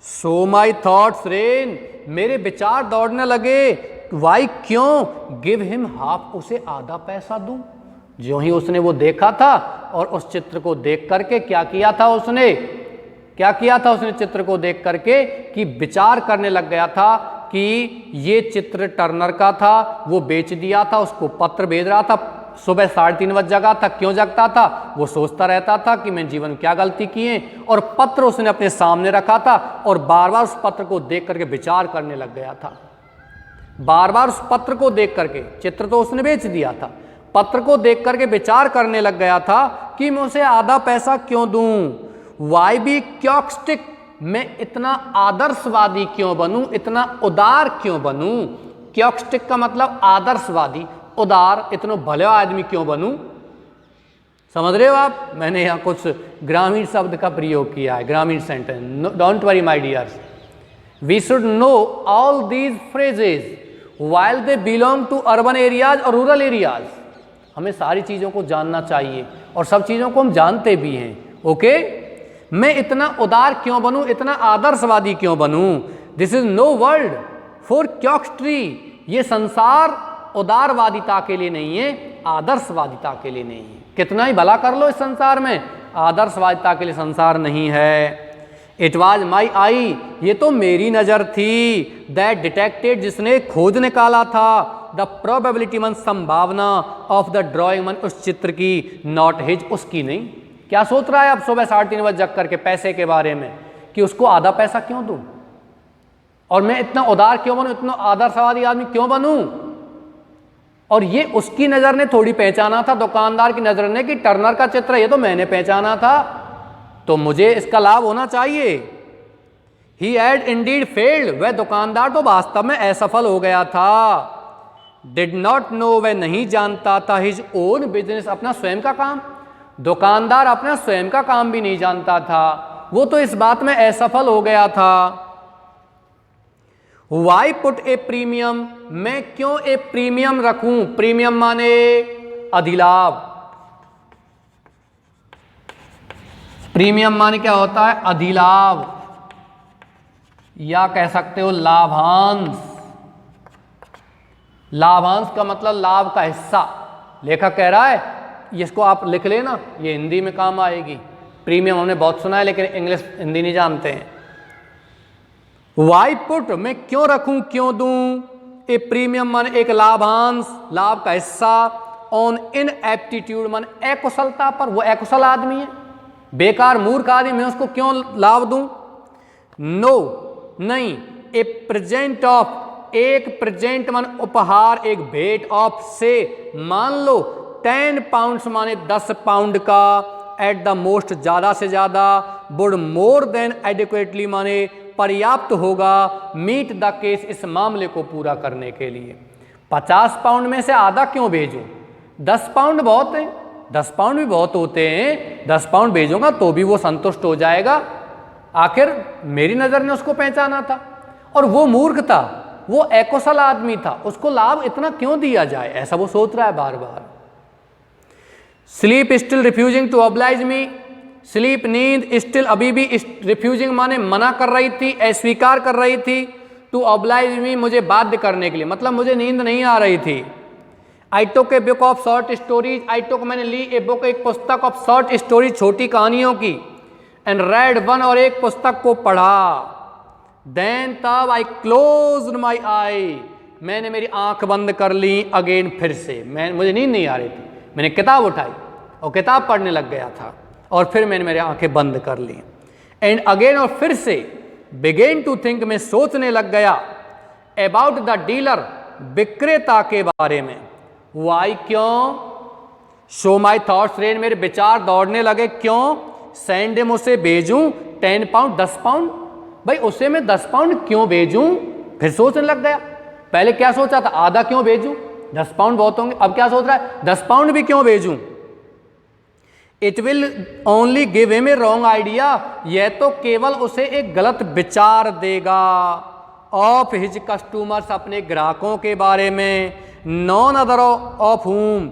सो माई थॉट्स रेन, मेरे विचार दौड़ने लगे। वाई, क्यों, गिव हिम हाफ, उसे आधा पैसा दूं। जो ही उसने वो देखा था और उस चित्र को देख करके क्या किया था उसने चित्र को देख करके कि विचार करने लग गया था कि ये चित्र टर्नर का था, वो बेच दिया था, उसको पत्र भेज रहा था। सुबह 3:30 बजे जगा था। क्यों जगता था? वो सोचता रहता था कि मैं जीवन क्या गलती किए, और पत्र उसने अपने सामने रखा था और बार बार उस पत्र को देख करके विचार करने लग गया था। बार बार उस पत्र को देख करके, चित्र तो उसने बेच दिया था, पत्र को देख करके विचार करने लग गया था कि मैं उसे आधा पैसा क्यों दूं। वाई बी क्योक्स्टिक, मैं इतना आदर्शवादी क्यों बनूं, इतना उदार क्यों बनूं। क्योक्स्टिक का मतलब आदर्शवादी, उदार, इतना भला आदमी क्यों बनूं। समझ रहे हो आप? मैंने यहाँ कुछ ग्रामीण शब्द का प्रयोग किया है, ग्रामीण sentence. Don't worry my dears, we should know all these phrases while they belong to urban areas और रूरल एरियाज। हमें सारी चीज़ों को जानना चाहिए और सब चीज़ों को हम जानते भी हैं। ओके, मैं इतना उदार क्यों बनूं, इतना आदर्शवादी क्यों बनूं? This is no world for क्योक्स्ट्री। ये संसार उदारवादिता के लिए नहीं है, आदर्शवादिता के लिए नहीं है। कितना ही भला कर लो इस संसार में, आदर्शवादिता के लिए संसार नहीं है। इट वॉज माई आई, ये तो मेरी नजर थी, दैट डिटेक्टेड, जिसने खोज निकाला था, द प्रोबेबिलिटी मन, संभावना, ऑफ द ड्रॉइंग मन, उस चित्र की, नॉट हिज, उसकी नहीं। क्या सोच रहा है अब सुबह 3:30 बजे जग करके पैसे के बारे में, कि उसको आधा पैसा क्यों दूं, और मैं इतना उदार क्यों बनूं, इतना आदर्शवादी आदमी क्यों बनूं? और ये उसकी नजर ने थोड़ी पहचाना था, दुकानदार की नजर ने, कि टर्नर का चित्र ये तो मैंने पहचाना था, तो मुझे इसका लाभ होना चाहिए। ही हैड इंडीड फेल्ड, वह दुकानदार तो वास्तव में असफल हो गया था। डिड नॉट नो, वह नहीं जानता था, हिज ओन बिजनेस, अपना स्वयं का काम। दुकानदार अपना स्वयं का काम भी नहीं जानता था, वो तो इस बात में असफल हो गया था। वाई पुट ए प्रीमियम, मैं क्यों ए प्रीमियम रखूं? प्रीमियम माने अधिलाभ। प्रीमियम माने क्या होता है? अधिलाभ, या कह सकते हो लाभांश। लाभांश का मतलब लाभ का हिस्सा। लेखक कह रहा है, इसको आप लिख लेना, ये हिंदी में काम आएगी। प्रीमियम हमने बहुत सुना है, लेकिन इंग्लिश हिंदी नहीं जानते हैं। वाई पुट, मैं क्यों रखूं, क्यों दूं? ए प्रीमियम माने एक लाभांश, लाभ का हिस्सा, ऑन इन एप्टीट्यूड माने अकुशलता पर, वो अकुशल आदमी है, बेकार मूर्ख आदमी, मैं उसको क्यों लाभ दूं? नो, नहीं। ए प्रेजेंट ऑफ, एक प्रेजेंट मान उपहार, एक भेंट, ऑफ से, मान लो 10 पाउंड्स माने 10 पाउंड का, एट द मोस्ट, ज्यादा से ज्यादा, वुड मोर देन एडिक्वेटली माने पर्याप्त होगा, मीट द केस, इस मामले को पूरा करने के लिए। 50 पाउंड में से आधा क्यों भेजूं? 10 पाउंड बहुत है, 10 पाउंड भी बहुत होते हैं, 10 पाउंड भेजूंगा तो भी वो संतुष्ट हो जाएगा। आखिर मेरी नजर ने उसको पहचाना था, और वो मूर्ख था, वो अकुशल आदमी था, उसको लाभ इतना क्यों दिया जाए, ऐसा वो सोच रहा है बार बार। Sleep still refusing to oblige me, sleep नींद, स्टिल अभी भी, रिफ्यूजिंग माने मना कर रही थी, अस्वीकार कर रही थी, टू ऑब्लाइज मी मुझे बाध्य करने के लिए, मतलब मुझे नींद नहीं आ रही थी। I took a book of short stories, I took मैंने ली, ए बुक एक पुस्तक, ऑफ शॉर्ट स्टोरीज छोटी कहानियों की, एंड रेड वन और एक पुस्तक को पढ़ा। देन तब आई क्लोज्ड माई आई, मैंने मेरी आंख बंद कर ली, अगेन फिर से, मुझे नींद नहीं आ रही थी, मैंने किताब उठाई और किताब पढ़ने लग गया था, और फिर मैंने मेरी आंखें बंद कर ली। एंड अगेन, और फिर से, बिगेन टू थिंक, मैं सोचने लग गया, अबाउट द डीलर, विक्रेता के बारे में। वाई, क्यों? शो माई थॉट्स रेन, मेरे विचार दौड़ने लगे, क्यों? सेंड हिम, उसे भेजूं, 10 पाउंड, 10 पाउंड, भाई उसे मैं 10 पाउंड क्यों भेजूं? फिर सोचने लग गया। पहले क्या सोचा था? आधा क्यों भेजूं, 10 पाउंड बहुत होंगे। अब क्या सोच रहा है? 10 पाउंड भी क्यों भेजूं? It will only give him a wrong idea, यह तो केवल उसे एक गलत विचार देगा, ऑफ हिज कस्टमर्स, अपने ग्राहकों के बारे में, नॉन अदर ऑफ हुम,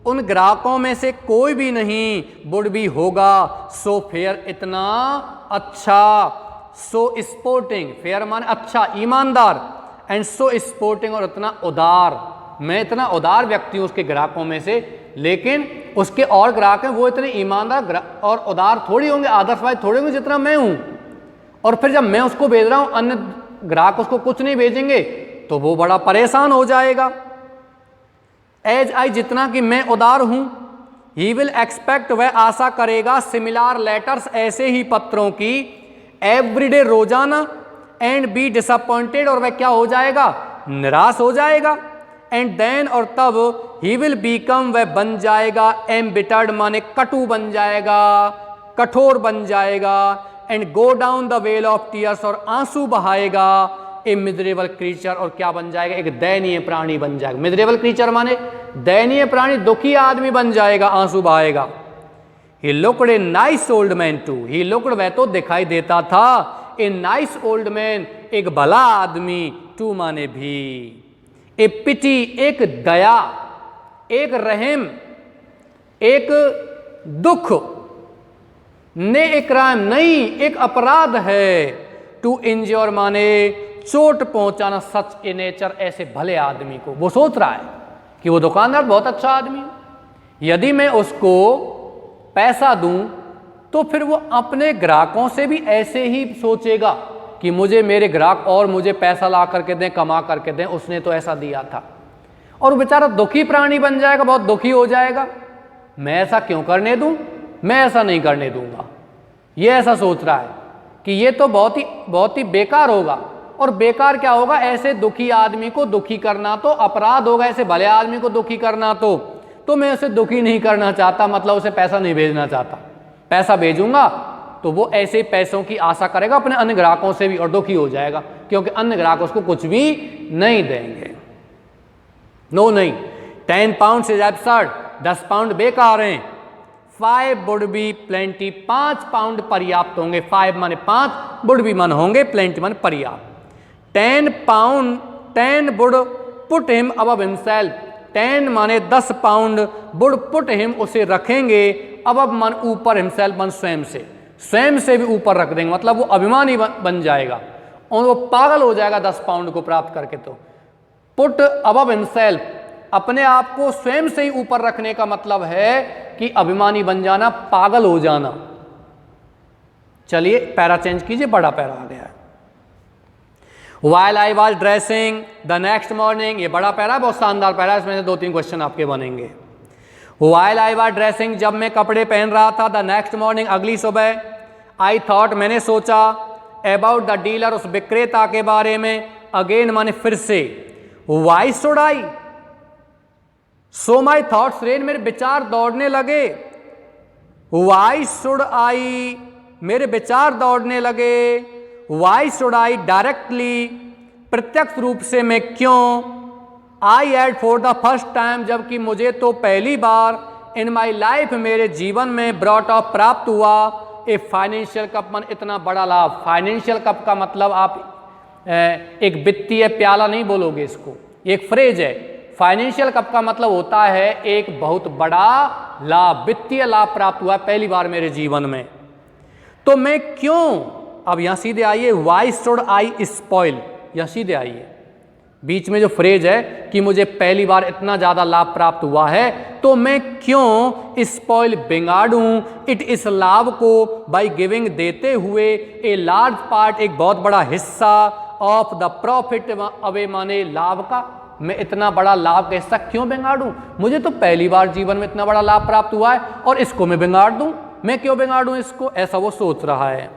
उन ग्राहकों में से कोई भी नहीं, वुड भी होगा, सो फेयर, इतना अच्छा, सो स्पोर्टिंग, फेयर माने अच्छा, ईमानदार, एंड सो स्पोर्टिंग, और इतना उदार, मैं इतना उदार व्यक्ति हूं उसके ग्राहकों में से, लेकिन उसके और ग्राहक हैं वो इतने ईमानदार और उदार थोड़ी होंगे, आदर्शवादी थोड़ी होंगे जितना मैं हूं। और फिर जब मैं उसको भेज रहा हूं, अन्य ग्राहक उसको कुछ नहीं भेजेंगे, तो वो बड़ा परेशान हो जाएगा। एज आई, जितना कि मैं उदार हूं, ही विल एक्सपेक्ट, वह आशा करेगा, सिमिलर लेटर्स, ऐसे ही पत्रों की, एवरीडे, रोजाना, एंड बी डिसअपॉइंटेड, और वह क्या हो जाएगा? निराश हो जाएगा। एंड देन, और तब, ही विल बीकम, वह बन जाएगा, एम्बिटर्ड माने कटु बन जाएगा, कठोर बन जाएगा, and go down the well of tears, और आंसू बहाएगा, ए मिजरेबल क्रीचर, और क्या बन जाएगा? एक दयनीय प्राणी बन जाएगा। मिजरेबल क्रीचर माने दयनीय प्राणी, दुखी आदमी बन जाएगा, आंसू बहाएगा। He looked a nice old man too, he looked, वह तो दिखाई देता था, ए नाइस ओल्ड मैन, एक भला आदमी, टू माने भी, ए पिटी, एक दया, एक रहम, एक दुख, ने ए क्राइम, नहीं एक अपराध है। टू इंज्योर माने चोट पहुंचाना सच ए नेचर, ऐसे भले आदमी को। वो सोच रहा है कि वो दुकानदार बहुत अच्छा आदमी है, यदि मैं उसको पैसा दूं तो फिर वो अपने ग्राहकों से भी ऐसे ही सोचेगा कि मुझे मेरे ग्राहक और मुझे पैसा ला करके दें, कमा करके दें, उसने तो ऐसा दिया था। और वो बेचारा दुखी प्राणी बन जाएगा, बहुत दुखी हो जाएगा। मैं ऐसा क्यों करने दूं, मैं ऐसा नहीं करने दूंगा। ये ऐसा सोच रहा है कि ये तो बहुत ही बेकार होगा। और बेकार क्या होगा, ऐसे दुखी आदमी को दुखी करना तो अपराध होगा, ऐसे भले आदमी को दुखी करना तो मैं उसे दुखी नहीं करना चाहता, मतलब उसे पैसा नहीं भेजना चाहता। पैसा भेजूंगा तो वो ऐसे पैसों की आशा करेगा अपने अन्य ग्राहकों से भी और दुखी हो जाएगा, क्योंकि अन्य ग्राहक उसको कुछ भी नहीं देंगे। नो नहीं, 10 पाउंड इज एब्सर्ड, 10 पाउंड बेकार हैं। 5 वुड बी प्लेंटी, 5 पाउंड पर्याप्त होंगे। 5 माने 5, वुड बी मन होंगे, प्लेंटी माने पर्याप्त। 10 pound, 10 would put him above himself, 10 माने 10 पाउंड, वुड पुट हिम उसे रखेंगे, अबव मन ऊपर, हिमसेल्फ मन स्वयं से भी ऊपर रख देंगे, मतलब वो अभिमानी बन जाएगा और वो पागल हो जाएगा 10 पाउंड को प्राप्त करके। तो पुट अबव हिमसेल्फ, अपने आप को स्वयं से ही ऊपर रखने का मतलब है कि अभिमानी बन जाना, पागल हो जाना। चलिए पैरा चेंज कीजिए, बड़ा पैरा आ गया है। While I was dressing the next morning, ये बड़ा पैरा, बहुत शानदार पैरा, इसमें से 2-3 क्वेश्चन आपके बनेंगे। While I was dressing, जब मैं कपड़े पहन रहा था, the next morning, अगली सुबह, I thought, मैंने सोचा, about the dealer, उस विक्रेता के बारे में, again माने फिर से, why should I? So my thoughts ran, मेरे विचार दौड़ने लगे। Why should I? मेरे विचार दौड़ने लगे। Why should I? डायरेक्टली, प्रत्यक्ष रूप से मैं क्यों? I had for the first time, जबकि मुझे तो पहली बार, in my life, मेरे जीवन में, brought up, प्राप्त हुआ, ए फाइनेंशियल कप, मन इतना बड़ा लाभ। फाइनेंशियल कप का मतलब आप एक वित्तीय प्याला नहीं बोलोगे इसको, एक फ्रेज है। फाइनेंशियल कप का मतलब होता है एक बहुत बड़ा लाभ, वित्तीय लाभ प्राप्त हुआ पहली बार मेरे जीवन में। तो मैं क्यों, अब यहां सीधे आइए, वाई शुड आई स्पॉइल, यहां सीधे आइए, बीच में जो फ्रेज है कि मुझे पहली बार इतना ज्यादा लाभ प्राप्त हुआ है, तो मैं क्यों स्पॉइल, बिगाड़ूं इट, इस लाभ को, बाई गिविंग, देते हुए, ए लार्ज पार्ट, एक बहुत बड़ा हिस्सा, ऑफ द प्रॉफिट, अवे माने लाभ का, मैं इतना बड़ा लाभ का हिस्सा क्यों बिगाड़ूं? मुझे तो पहली बार जीवन में इतना बड़ा लाभ प्राप्त हुआ है और इसको मैं बिगाड़ दूं, मैं क्यों बिगाड़ूं इसको, ऐसा वो सोच रहा है।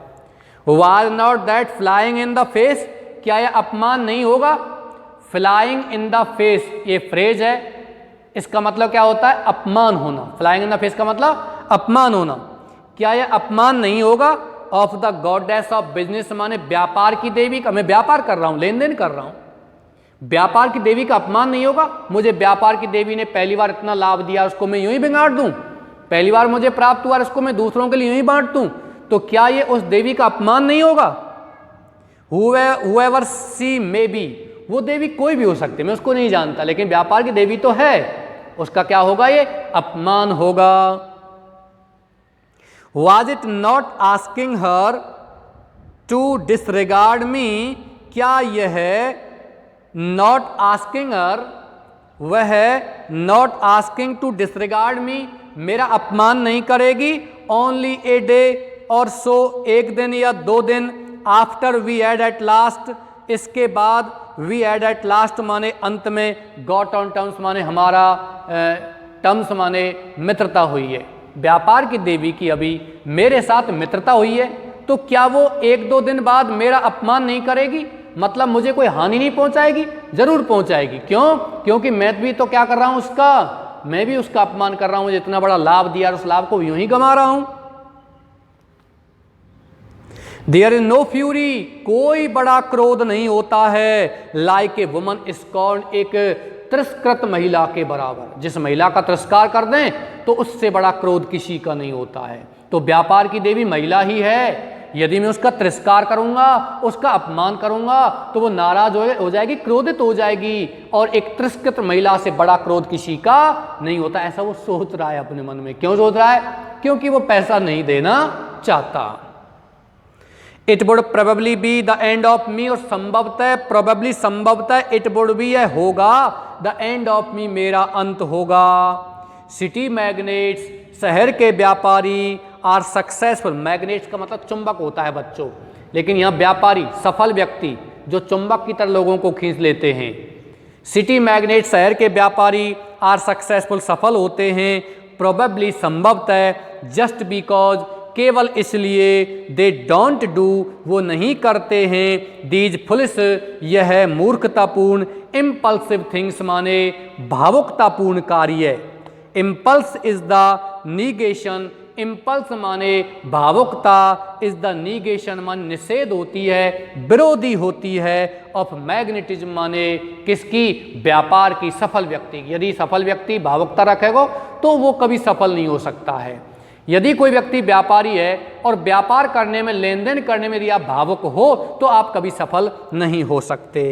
Was not that flying in the face, क्या यह अपमान नहीं होगा? फ्लाइंग इन द फेस, ये फ्रेज है, इसका मतलब क्या होता है? अपमान होना। फ्लाइंग इन द फेस का मतलब अपमान होना। क्या यह अपमान नहीं होगा? Of the goddess of business, माने व्यापार की देवी का, मैं व्यापार कर रहा हूं, लेन देन कर रहा हूं, व्यापार की देवी का अपमान नहीं होगा? मुझे व्यापार की देवी ने पहली बार इतना लाभ दिया, उसको मैं यूं ही बिगाड़ दूं? पहली बार मुझे प्राप्त हुआ, इसको मैं दूसरों के लिए यूं ही बांट दूं? तो क्या ये उस देवी का अपमान नहीं होगा? Whoever she may be, वो देवी कोई भी हो सकती है, मैं उसको नहीं जानता, लेकिन व्यापार की देवी तो है, उसका क्या होगा? ये अपमान होगा। Was it not asking her to disregard me, क्या यह not asking her, वह not asking to disregard me, मेरा अपमान नहीं करेगी? only a day और सो, एक दिन या 2 दिन, after we had at last, इसके बाद, वी हैड एट लास्ट माने अंत में, गॉट ऑन टर्म्स माने हमारा, टर्म्स माने मित्रता हुई है, व्यापार की देवी की अभी मेरे साथ मित्रता हुई है, तो क्या वो 1-2 दिन बाद मेरा अपमान नहीं करेगी? मतलब मुझे कोई हानि नहीं पहुंचाएगी? जरूर पहुंचाएगी। क्यों? क्योंकि मैं भी तो क्या कर रहा हूं उसका, मैं भी उसका अपमान कर रहा हूं, मुझे इतना बड़ा लाभ दिया और उस लाभ को यूं ही गंवा रहा हूं। देयर इज नो फ्यूरी, कोई बड़ा क्रोध नहीं होता है, लाइक ए वुमन स्कॉर्न, एक तिरस्कृत महिला के बराबर। जिस महिला का तिरस्कार कर दें तो उससे बड़ा क्रोध किसी का नहीं होता है। तो व्यापार की देवी महिला ही है, यदि मैं उसका तिरस्कार करूंगा, उसका अपमान करूंगा, तो वो नाराज हो जाएगी, क्रोधित हो जाएगी, और एक तिरस्कृत महिला से बड़ा क्रोध किसी का नहीं होता। ऐसा वो सोच रहा है अपने मन में। क्यों सोच रहा है? क्योंकि वो पैसा नहीं देना चाहता। It would probably be the end of me, और संभवतः, प्रोबेबली संभवतः, इट वुड बी है होगा, द एंड ऑफ मी मेरा अंत होगा। सिटी मैग्नेट्स शहर के व्यापारी आर सक्सेसफुल, मैग्नेट्स का मतलब चुंबक होता है बच्चों, लेकिन यहाँ व्यापारी सफल व्यक्ति जो चुंबक की तरह लोगों को खींच लेते हैं। सिटी मैग्नेट शहर के व्यापारी आर सक्सेसफुल सफल होते हैं, प्रोबेबली संभवतः, जस्ट बिकॉज केवल इसलिए, दे डोंट डू वो नहीं करते हैं, दीज फुलिस यह मूर्खतापूर्ण, इम्पल्सिव थिंग्स माने भावुकतापूर्ण कार्य। Impulse is the negation, impulse माने भावुकता, इज द निगेशन मान निषेध होती है, विरोधी होती है, ऑफ मैग्नेटिज्म माने किसकी, व्यापार की, सफल व्यक्ति की। यदि सफल व्यक्ति भावुकता रखेगा तो वो कभी सफल नहीं हो सकता है। यदि कोई व्यक्ति व्यापारी है और व्यापार करने में, लेन देन करने में यदि आप भावुक हो तो आप कभी सफल नहीं हो सकते।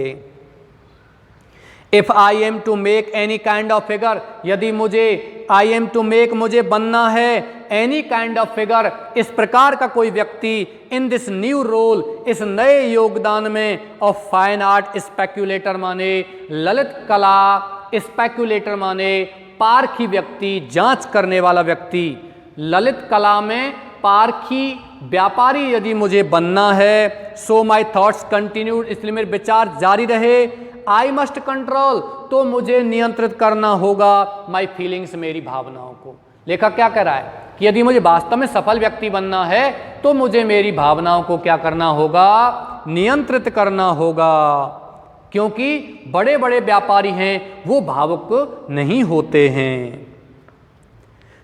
If I am to make any kind of figure, यदि मुझे आई एम टू मेक मुझे बनना है एनी काइंड ऑफ फिगर, इस प्रकार का कोई व्यक्ति, इन दिस न्यू रोल, इस नए योगदान में, ऑफ फाइन आर्ट स्पेक्यूलेटर माने ललित कला, स्पेक्यूलेटर माने पारखी व्यक्ति, जांच करने वाला व्यक्ति, ललित कला में पारखी व्यापारी यदि मुझे बनना है। सो माई थॉट्स कंटिन्यूड, इसलिए मेरे विचार जारी रहे। आई मस्ट कंट्रोल, तो मुझे नियंत्रित करना होगा, माई फीलिंग्स मेरी भावनाओं को। लेखक क्या कह रहा है कि यदि मुझे वास्तव में सफल व्यक्ति बनना है तो मुझे मेरी भावनाओं को क्या करना होगा, नियंत्रित करना होगा, क्योंकि बड़े बड़े व्यापारी हैं वो भावुक नहीं होते हैं।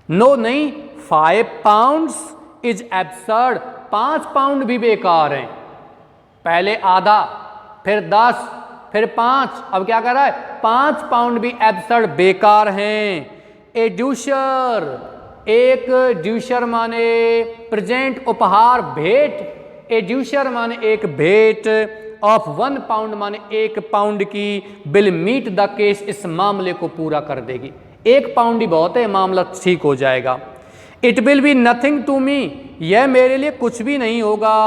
नो नहीं, 5 पाउंड्स इज एब्सर्ड, 5 पाउंड भी बेकार हैं। पहले आधा, फिर 10, फिर 5, अब क्या कर रहा है, 5 पाउंड भी एब्सर्ड बेकार हैं। ए ड्यूशर, एक ड्यूशर माने प्रेजेंट, उपहार, भेंट। ए ड्यूशर माने एक भेंट, ऑफ 1 पाउंड माने 1 पाउंड की, विल मीट द केस, इस मामले को पूरा कर देगी। 1 पाउंड ही बहुत है, मामला ठीक हो जाएगा। It will be nothing to me, यह मेरे लिए कुछ भी नहीं होगा,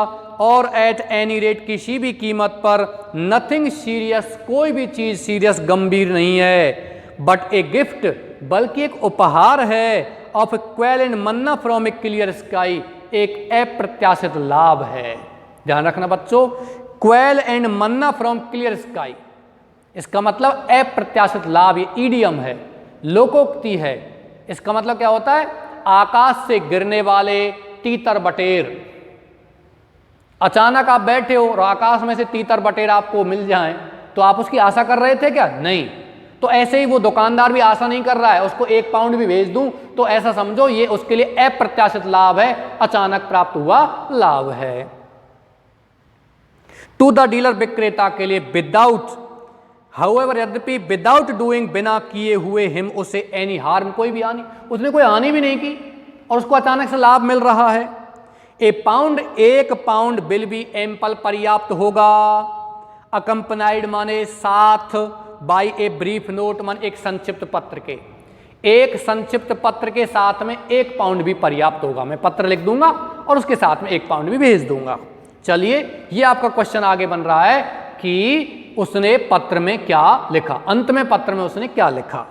और एट एनी रेट, किसी भी कीमत पर, नथिंग सीरियस, कोई भी चीज सीरियस, गंभीर नहीं है। बट ए गिफ्ट, बल्कि एक उपहार है, of quail and manna from A clear sky, एक अप्रत्याशित लाभ है। ध्यान रखना बच्चों, quail and manna from clear sky, इसका मतलब अप्रत्याशित लाभ, ये ईडियम है, लोकोक्ति है। इसका मतलब क्या होता है, आकाश से गिरने वाले तीतर बटेर। अचानक आप बैठे हो और आकाश में से तीतर बटेर आपको मिल जाएं, तो आप उसकी आशा कर रहे थे क्या? नहीं। तो ऐसे ही वो दुकानदार भी आशा नहीं कर रहा है, उसको 1 पाउंड भी भेज दूं तो ऐसा समझो ये उसके लिए अप्रत्याशित लाभ है, अचानक प्राप्त हुआ लाभ है। टू द डीलर, विक्रेता के लिए, विदाउट, हाउएवर, यद्यपि, विदाउट डूइंग, बिना किए हुए, हिम, उसे, एनी हार्म, कोई भी हानि, उसने कोई हानि भी नहीं की और उसको अचानक से लाभ मिल रहा है। A pound, 1 pound, will be ample, पर्याप्त होगा। अकम्पनाइड माने साथ, बाई ए ब्रीफ नोट माने एक संक्षिप्त पत्र के, एक संक्षिप्त पत्र के साथ में 1 पाउंड भी पर्याप्त होगा। मैं पत्र लिख दूंगा और उसके साथ में 1 पाउंड भी भेज दूंगा। चलिए, ये आपका क्वेश्चन आगे बन रहा है कि उसने पत्र में क्या लिखा, अंत में पत्र में उसने क्या लिखा।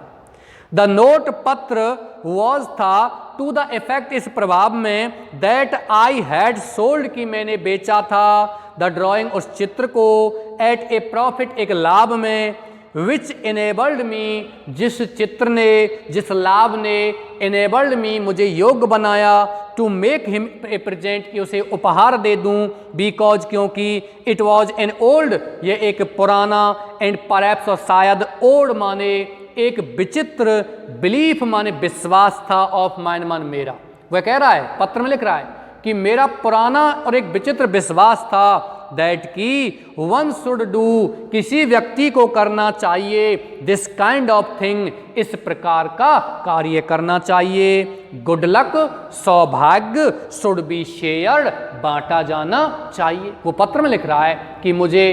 द नोट, पत्र, वॉज था, टू द इफेक्ट, इस प्रभाव में, दैट आई हैड सोल्ड, की मैंने बेचा था, द ड्रॉइंग, उस चित्र को, एट ए प्रॉफिट, एक लाभ में, विच इनेबल्ड मी, जिस चित्र ने, जिस लाभ ने, इनेबल्ड मी, मुझे योग्य बनाया, to make him a present, की उसे उपहार दे दूं, बिकॉज, क्योंकि, इट वॉज एन ओल्ड, ये एक पुराना, एंड परहैप्स, और शायद, ओल्ड माने एक विचित्र, बिलीफ माने विश्वास था, ऑफ माइंड मान मेरा। वह कह रहा है, पत्र में लिख रहा है कि मेरा पुराना और एक विचित्र विश्वास था, दैट की, वन शुड डू, किसी व्यक्ति को करना चाहिए, दिस काइंड ऑफ थिंग, इस प्रकार का कार्य करना चाहिए। गुड लक, सौभाग्य, शुड बी शेयर्ड, बांटा जाना चाहिए। वो पत्र में लिख रहा है कि मुझे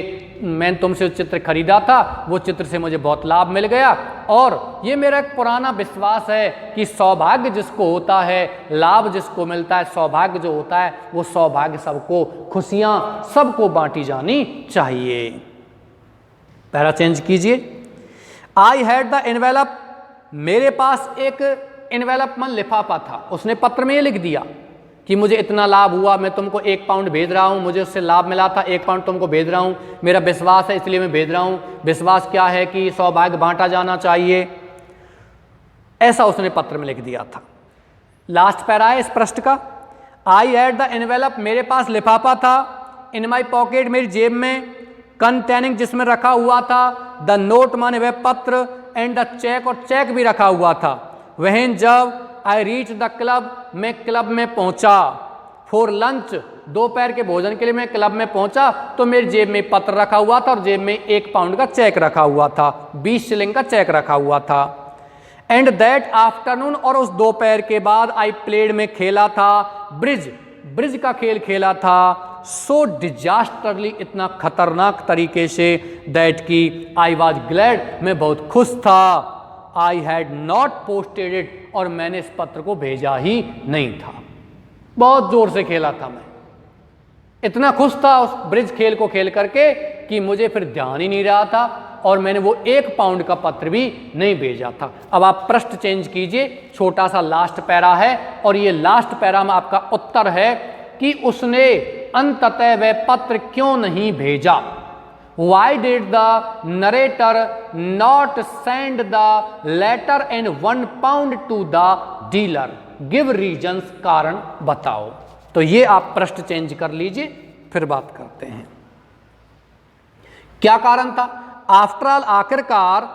मैंने तुमसे चित्र खरीदा था, वो चित्र से मुझे बहुत लाभ मिल गया, और ये मेरा एक पुराना विश्वास है कि सौभाग्य जिसको होता है, लाभ जिसको मिलता है, सौभाग्य जो होता है, वो सौभाग्य सबको, खुशियाँ सबको बांटी जानी चाहिए। पैरा चेंज कीजिए। आई हैड द एनवेलप, मेरे पास एक एनवेलप मन लिफाफा था, उसने पत्र में ये लिख दिया कि मुझे इतना लाभ हुआ, मैं तुमको 1 पाउंड भेज रहा हूँ, मुझे उससे लाभ मिला था, 1 पाउंड तुमको भेज रहा हूँ, मेरा विश्वास है इसलिए मैं भेज रहा हूँ। विश्वास क्या है कि सौभाग्य बांटा जाना चाहिए, ऐसा उसने पत्र में लिख दिया था। लास्ट पैरा है इस पृष्ठ का। आई हैड द एनवेलप, मेरे पास लिफाफा था, इन माई पॉकेट, मेरी जेब में, कंटेनिंग, जिसमें रखा हुआ था, द नोट, माने वह पत्र, एंड द चेक, और चेक भी रखा हुआ था। वह जब आई रीच द क्लब, मैं क्लब में पहुंचा, फॉर लंच, दोपहर के भोजन के लिए मैं क्लब में पहुंचा, तो मेरी जेब में पत्र रखा हुआ था और जेब में 1 पाउंड का चेक रखा हुआ था, 20 शिलिंग का चेक रखा हुआ था। एंड दैट आफ्टरनून, और उस दोपहर के बाद, आई प्लेड, में खेला था, ब्रिज, ब्रिज का खेल खेला था, सो डिजास्टरली, इतना खतरनाक तरीके से, दैट की आई वॉज ग्लैड, मैं बहुत खुश था, I had not posted it, और मैंने इस पत्र को भेजा ही नहीं था। बहुत जोर से खेला था मैं, इतना खुश था उस ब्रिज खेल को खेल करके कि मुझे फिर ध्यान ही नहीं रहा था, और मैंने वो 1 पाउंड का पत्र भी नहीं भेजा था। अब आप पृष्ठ चेंज कीजिए, छोटा सा लास्ट पैरा है, और ये लास्ट पैरा में आपका उत्तर है कि उसने अंततः वह पत्र क्यों नहीं भेजा। Why did the narrator not send the letter and 1 pound to the dealer? Give reasons, कारण बताओ। तो ये आप पृष्ठ चेंज कर लीजिए, फिर बात करते हैं। क्या कारण था? आफ्टर ऑल, आखिरकार,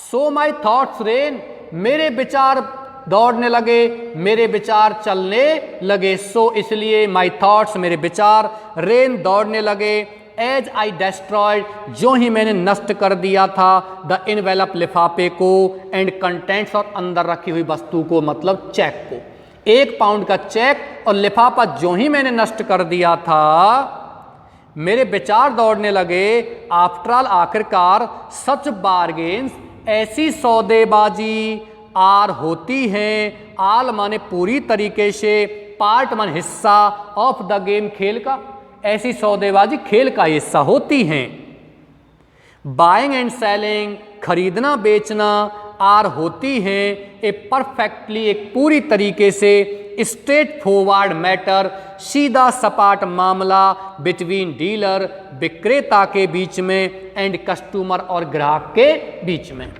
सो माई थॉट्स रेन, मेरे विचार दौड़ने लगे, मेरे विचार चलने लगे, सो इसलिए, माई थॉट्स, मेरे विचार, रेन, दौड़ने लगे, एज आई डेस्ट्रॉयड, जो ही मैंने नष्ट कर दिया था, द इनवेलप, लिफाफे को, एंड कंटेंट्स, और अंदर रखी हुई वस्तु को, मतलब चेक को, 1 पाउंड का चेक और लिफाफा जो ही मैंने नष्ट कर दिया था, मेरे विचार दौड़ने लगे। आफ्टर ऑल, आखिरकार, सच बार्गेन्स, ऐसी सौदेबाजी, आर, होती हैं, आल माने पूरी तरीके से, पार्ट माने हिस्सा, ऑफ द गेम, खेल का, ऐसी सौदेबाजी खेल का हिस्सा होती हैं। बाइंग एंड सेलिंग, खरीदना बेचना, आर, होती हैं, ए परफेक्टली, एक पूरी तरीके से, स्ट्रेट फॉरवर्ड मैटर, सीधा सपाट मामला, बिटवीन डीलर, विक्रेता के बीच में, एंड कस्टमर, और ग्राहक के बीच में,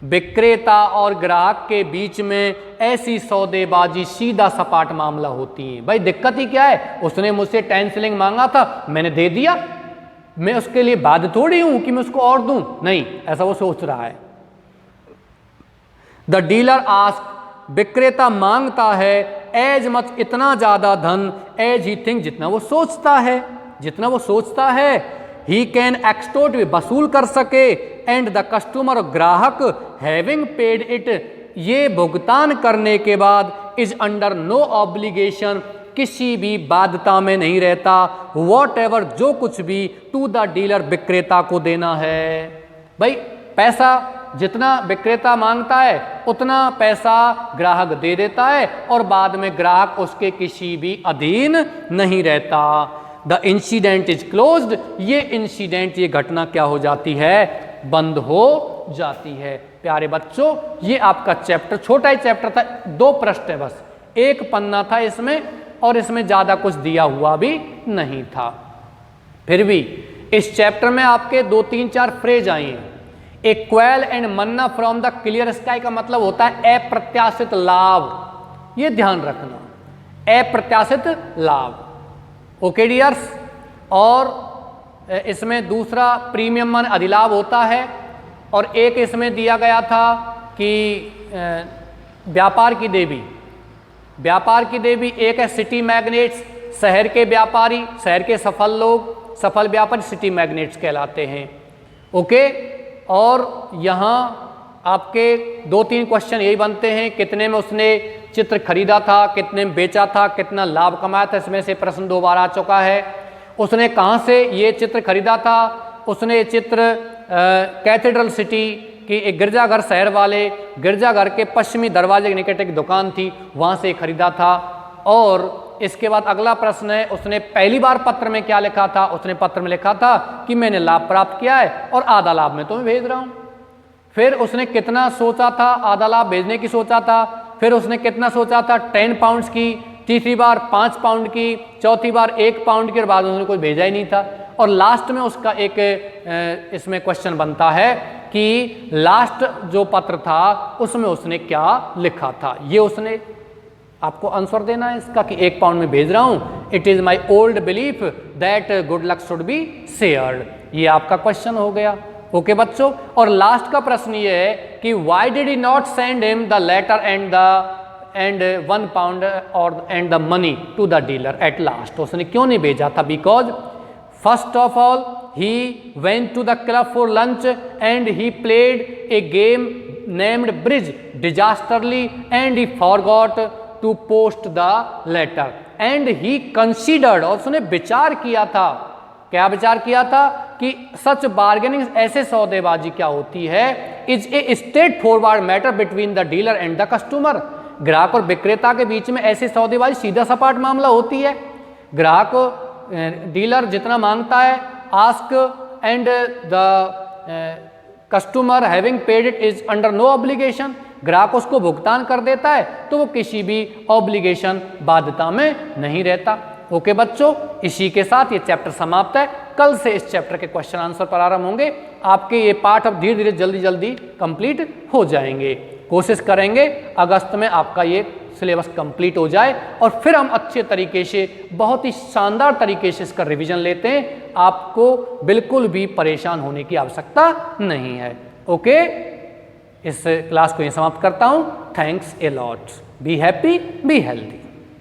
विक्रेता और ग्राहक के बीच में ऐसी सौदेबाजी, सीधा सपाट मामला होती है। भाई दिक्कत ही क्या है, उसने मुझसे 10 शिलिंग मांगा था, मैंने दे दिया, मैं उसके लिए बाध्य थोड़ी हूं कि मैं उसको और दूं, नहीं, ऐसा वो सोच रहा है। द डीलर आस्क, विक्रेता मांगता है, एज मच, इतना ज्यादा धन, एज ही थिंक, जितना वो सोचता है, जितना वो सोचता है, ही कैन एक्सटोर्ट, वसूल कर सके, एंड द कस्टमर, ग्राहक, हैविंग पेड इट, ये भुगतान करने के बाद, इज अंडर नो ऑब्लिगेशन, किसी भी बाध्यता में नहीं रहता, वॉट एवर, जो कुछ भी, टू द डीलर, विक्रेता को देना है। भाई पैसा जितना विक्रेता मांगता है उतना पैसा ग्राहक दे देता है, और बाद में ग्राहक उसके किसी भी अधीन नहीं रहता। द इंसिडेंट इज क्लोज्ड, ये इंसिडेंट, ये घटना क्या हो जाती है, बंद हो जाती है। प्यारे बच्चों, ये आपका चैप्टर, छोटा ही चैप्टर था, 2 पृष्ठ है बस, 1 पन्ना था इसमें, और इसमें ज़्यादा कुछ दिया हुआ भी नहीं था। फिर भी इस चैप्टर में आपके 2, 3, 4 फ्रेज आई हैं। A quail and manna from the clear sky का मतलब होता है अप्रत्याशित लाभ, ये ध्यान रखना, अप्रत्याशित लाभ। ओके डियर्स, और इसमें दूसरा प्रीमियम मन अधिलाभ होता है, और एक इसमें दिया गया था कि व्यापार की देवी, व्यापार की देवी एक है सिटी मैग्नेट्स, शहर के व्यापारी, शहर के सफल लोग, सफल व्यापारी सिटी मैग्नेट्स कहलाते हैं। ओके, और यहाँ आपके 2-3 क्वेश्चन यही बनते हैं, कितने में उसने चित्र खरीदा था, कितने में बेचा था, कितना लाभ कमाया था, इसमें से प्रश्न 2 बार आ चुका है। उसने कहाँ से ये चित्र खरीदा था, उसने ये चित्र कैथेड्रल सिटी कि एक गिरजाघर शहर वाले गिरजाघर के पश्चिमी दरवाजे के निकट एक दुकान थी, वहाँ से खरीदा था। और इसके बाद अगला प्रश्न है, उसने पहली बार पत्र में क्या लिखा था? उसने पत्र में लिखा था कि मैंने लाभ प्राप्त किया है और आधा लाभ मैं तुम्हें भेज रहा हूँ। फिर उसने कितना सोचा था? आधा लाभ भेजने की सोचा था। फिर उसने कितना सोचा था? 10 पाउंड्स की। तीसरी बार 5 पाउंड की। चौथी बार 1 पाउंड की। और बाद में उसने कुछ भेजा ही नहीं था। और लास्ट में उसका एक इसमें क्वेश्चन बनता है कि लास्ट जो पत्र था उसमें उसने क्या लिखा था। ये उसने आपको आंसर देना है इसका कि 1 पाउंड में भेज रहा हूं। It is my old belief that good luck should be shared. ये आपका क्वेश्चन हो गया। ओके बच्चों, और लास्ट का प्रश्न ये है कि why did he not send him the letter and 1 pound और and the money to the dealer at last. उसने क्यों नहीं भेजा था? Because first of all he went to the club for lunch and he played a game named bridge disastrously and he forgot to post the letter and he considered, और उसने विचार किया था। क्या विचार किया था? कि सच बार्गेनिंग, ऐसे सौदेबाजी क्या होती है, is a straight forward matter between the dealer and the customer. ग्राहक और विक्रेता के बीच में ऐसी सौदेबाजी सीधा सपाट मामला होती है। ग्राहक डीलर जितना मांगता है ask and the customer having paid it is under no obligation। ग्राहक उसको भुगतान कर देता है तो वो किसी भी ऑब्लिगेशन, बाध्यता में नहीं रहता। ओके बच्चों, इसी के साथ ये चैप्टर समाप्त है। कल से इस चैप्टर के क्वेश्चन आंसर प्रारंभ होंगे। आपके ये पाठ अब धीरे धीरे जल्दी जल्दी कंप्लीट हो जाएंगे। कोशिश करेंगे अगस्त में आपका ये सिलेबस कंप्लीट हो जाए और फिर हम अच्छे तरीके से, बहुत ही शानदार तरीके से इसका रिवीजन लेते हैं। आपको बिल्कुल भी परेशान होने की आवश्यकता नहीं है। ओके, इस क्लास को यहीं समाप्त करता हूं। Thanks a lot. Be happy, be healthy.